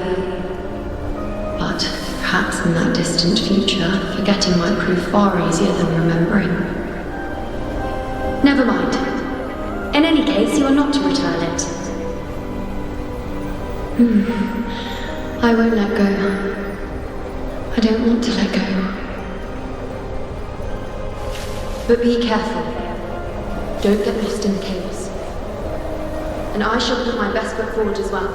[SPEAKER 19] But perhaps in that distant future, forgetting might prove far easier than remembering. Never mind. In any case, you are not to return it. I won't let go. I don't want to let go. But be careful. Don't get lost in the chaos. And I shall put my best foot forward as well.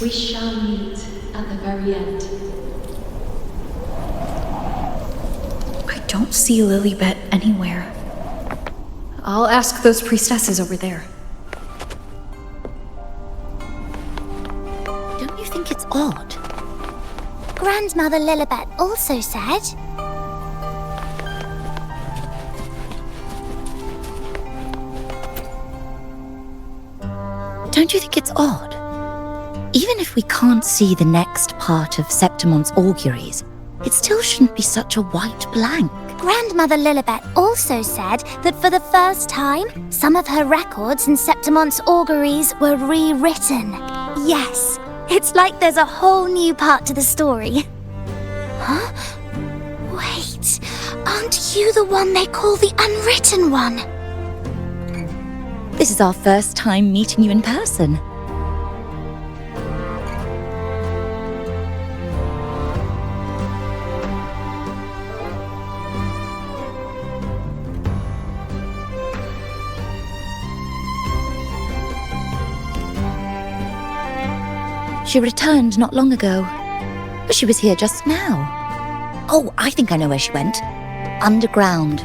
[SPEAKER 19] We shall meet at the very end.
[SPEAKER 5] I don't see Lilibet anywhere. I'll ask those priestesses over there.
[SPEAKER 10] Don't you think it's odd? Grandmother Lilibet also said...
[SPEAKER 6] don't you think it's odd? Even if we can't see the next part of Septimon's auguries, it still shouldn't be such a white blank.
[SPEAKER 4] Grandmother Lilibet also said that for the first time, some of her records in Septimon's auguries were rewritten. Yes, it's like there's a whole new part to the story. Huh? Wait, aren't you the one they call the unwritten one?
[SPEAKER 6] This is our first time meeting you in person. She returned not long ago, but she was here just now. Oh, I think I know where she went. Underground.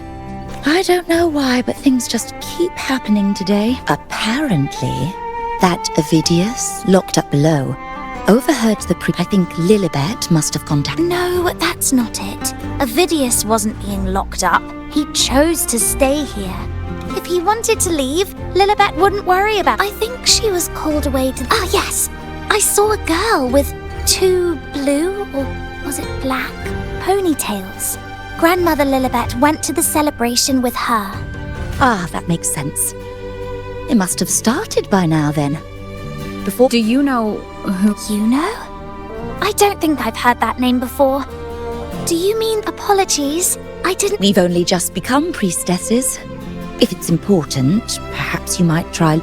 [SPEAKER 6] I don't know why, but things just keep happening today. Apparently, that Ovidius, locked up below, overheard the I think Lilibet must have contacted.
[SPEAKER 4] No, that's not it. Ovidius wasn't being locked up. He chose to stay here. If he wanted to leave, Lilibet wouldn't worry about it. I think she was called away to... Ah, yes! I saw a girl with 2 blue, or was it black, ponytails. Grandmother Lilibet went to the celebration with her.
[SPEAKER 6] Ah, that makes sense. It must have started by now then. Before...
[SPEAKER 5] Do you know who...
[SPEAKER 4] IUNO? I don't think I've heard that name before. Do you mean apologies? I didn't...
[SPEAKER 6] We've only just become priestesses. If it's important, perhaps you might try...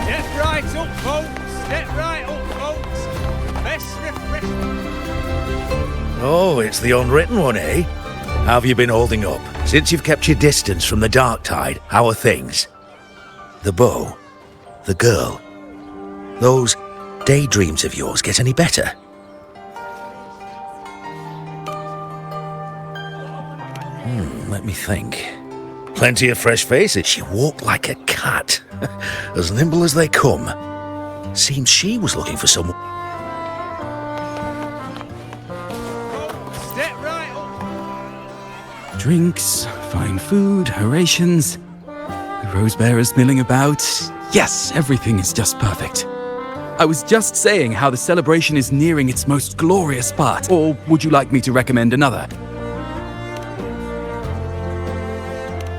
[SPEAKER 12] Step right up, folks! Step right up, folks! Best refreshment.
[SPEAKER 7] Oh, it's the unwritten one, eh? How have you been holding up? Since you've kept your distance from the dark tide, how are things? The bow? The girl? Those daydreams of yours get any better? Let me think. Plenty of fresh faces. She walked like a cat. As nimble as they come. Seems she was looking for someone.
[SPEAKER 12] Step right up. Drinks, fine food, orations. The rose bearers milling about. Yes, everything is just perfect. I was just saying how the celebration is nearing its most glorious part. Or would you like me to recommend another?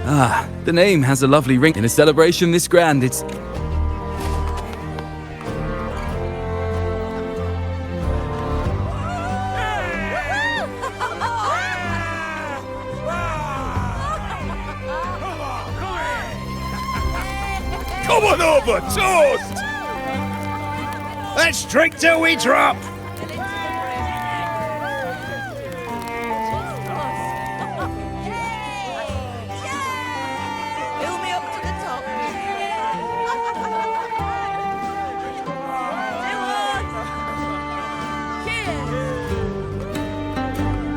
[SPEAKER 12] Ah, the name has a lovely ring. In a celebration this grand, it's...
[SPEAKER 7] Come on over, toast! Let's drink till we drop!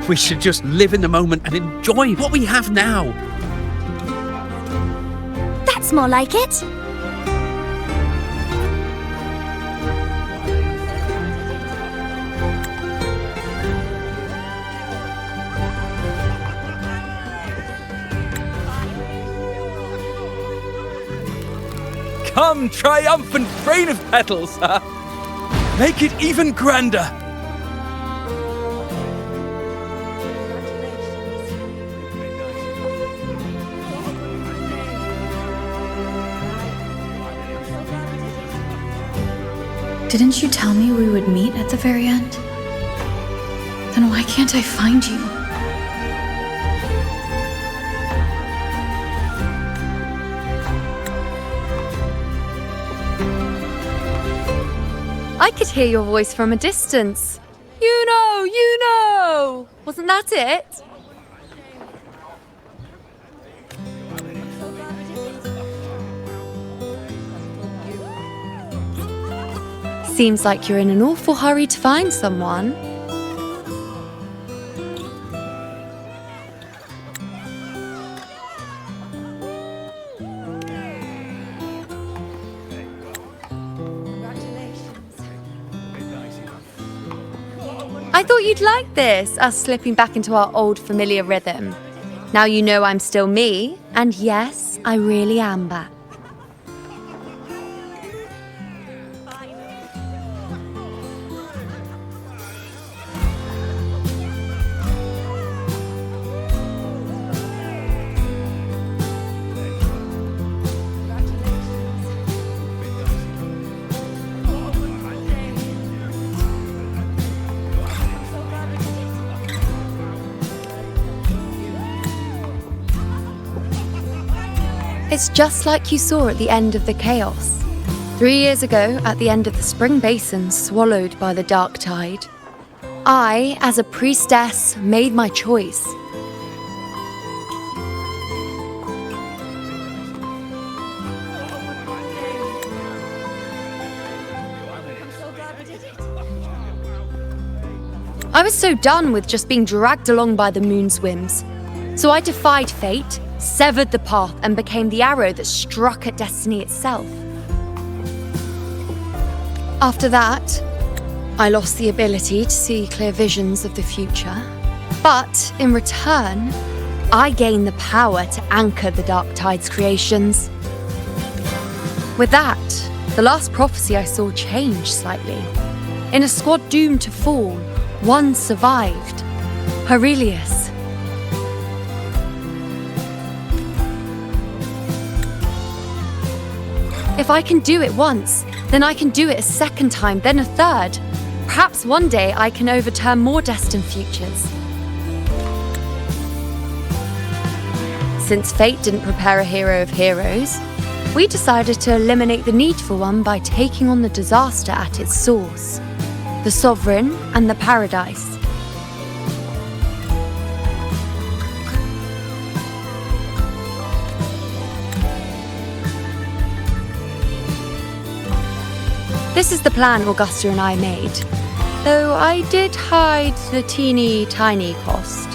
[SPEAKER 3] We should just live in the moment and enjoy what we have now.
[SPEAKER 4] That's more like it.
[SPEAKER 12] Come, triumphant rain of petals! Make it even grander!
[SPEAKER 5] Didn't you tell me we would meet at the very end? Then why can't I find you?
[SPEAKER 9] I could hear your voice from a distance. You know! Wasn't that it? Seems like you're in an awful hurry to find someone. I thought you'd like this, us slipping back into our old familiar rhythm. Now you know I'm still me, and yes, I really am back. It's just like you saw at the end of the chaos. 3 years ago, at the end of the spring basin swallowed by the dark tide, I, as a priestess, made my choice. I was so done with just being dragged along by the moon's whims. So I defied fate, severed the path, and became the arrow that struck at destiny itself. After that, I lost the ability to see clear visions of the future. But in return, I gained the power to anchor the Dark Tide's creations. With that, the last prophecy I saw changed slightly. In a squad doomed to fall, one survived, Aurelius. If I can do it once, then I can do it a second time, then a third. Perhaps one day I can overturn more destined futures. Since fate didn't prepare a hero of heroes, we decided to eliminate the need for one by taking on the disaster at its source, the Sovereign and the Paradise. This is the plan Augusta and I made, though I did hide the teeny tiny cost.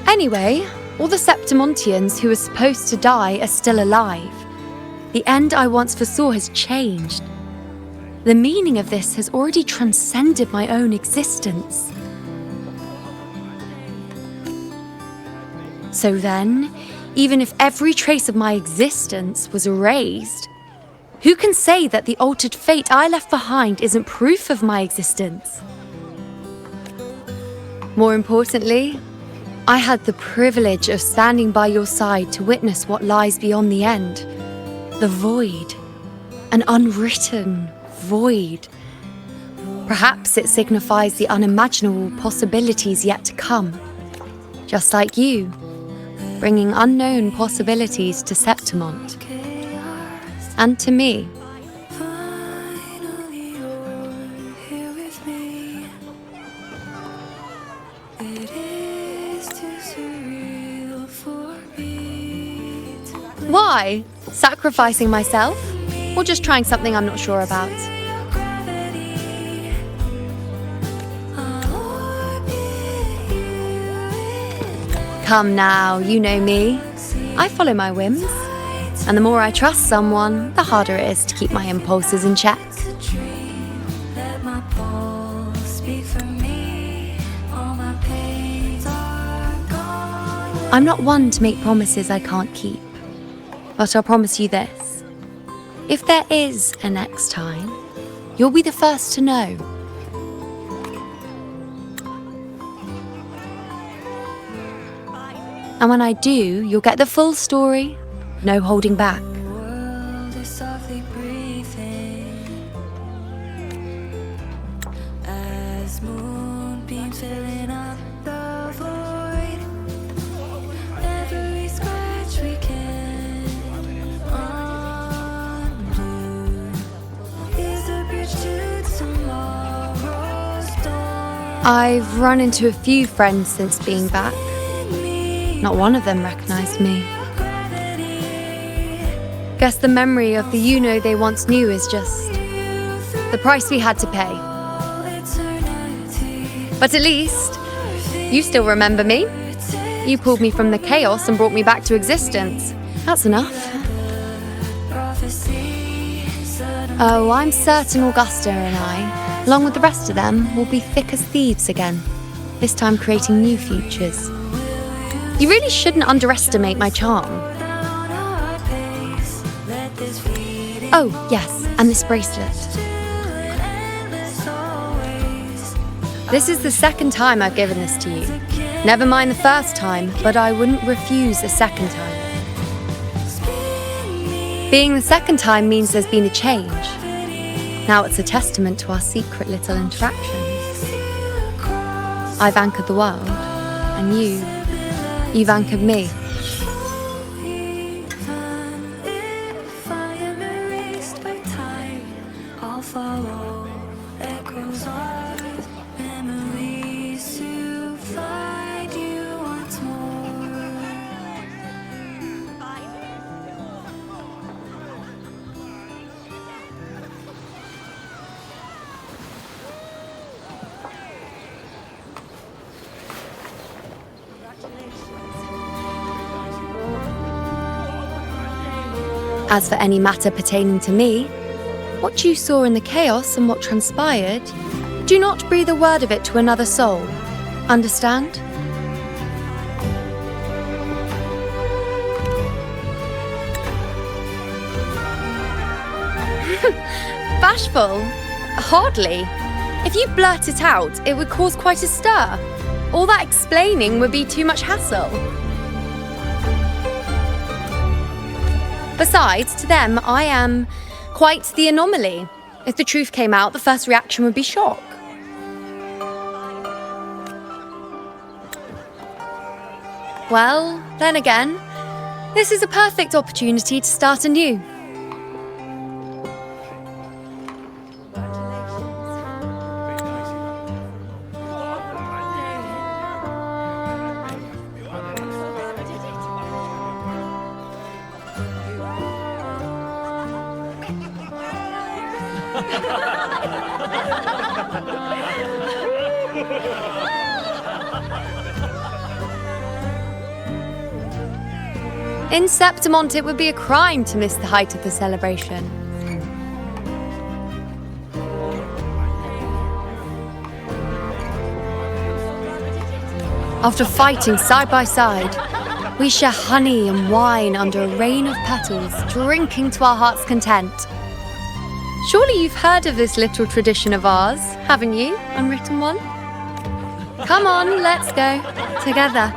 [SPEAKER 9] Anyway, all the Septimontians who were supposed to die are still alive. The end I once foresaw has changed. The meaning of this has already transcended my own existence. So then, even if every trace of my existence was erased, who can say that the altered fate I left behind isn't proof of my existence? More importantly, I had the privilege of standing by your side to witness what lies beyond the end. The void. An unwritten void. Perhaps it signifies the unimaginable possibilities yet to come. Just like you, bringing unknown possibilities to Septimont. And to me. Why? Sacrificing myself? Or just trying something I'm not sure about? Come now, you know me. I follow my whims. And the more I trust someone, the harder it is to keep my impulses in check. I'm not one to make promises I can't keep. But I'll promise you this. If there is a next time, you'll be the first to know. And when I do, you'll get the full story, no holding back. I've run into a few friends since being back. Not one of them recognized me. Guess the memory of the IUNO they once knew is just the price we had to pay. But at least, you still remember me. You pulled me from the chaos and brought me back to existence. That's enough. Oh, I'm certain Augusta and I, along with the rest of them, will be thick as thieves again, this time creating new futures. You really shouldn't underestimate my charm. Oh, yes, and this bracelet. This is the second time I've given this to you. Never mind the first time, but I wouldn't refuse a second time. Being the second time means there's been a change. Now it's a testament to our secret little interactions. I've anchored the world, and you've anchored me. As for any matter pertaining to me, what you saw in the chaos and what transpired, do not breathe a word of it to another soul. Understand? Bashful? Hardly. If you blurt it out, it would cause quite a stir. All that explaining would be too much hassle. Besides, to them, I am quite the anomaly. If the truth came out, the first reaction would be shock. Well, then again, this is a perfect opportunity to start anew. In Septimont, it would be a crime to miss the height of the celebration. After fighting side by side, we share honey and wine under a rain of petals, drinking to our heart's content. Surely you've heard of this little tradition of ours, haven't you, unwritten one? Come on, let's go, together,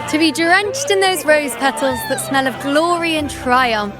[SPEAKER 9] to be drenched in those rose petals that smell of glory and triumph.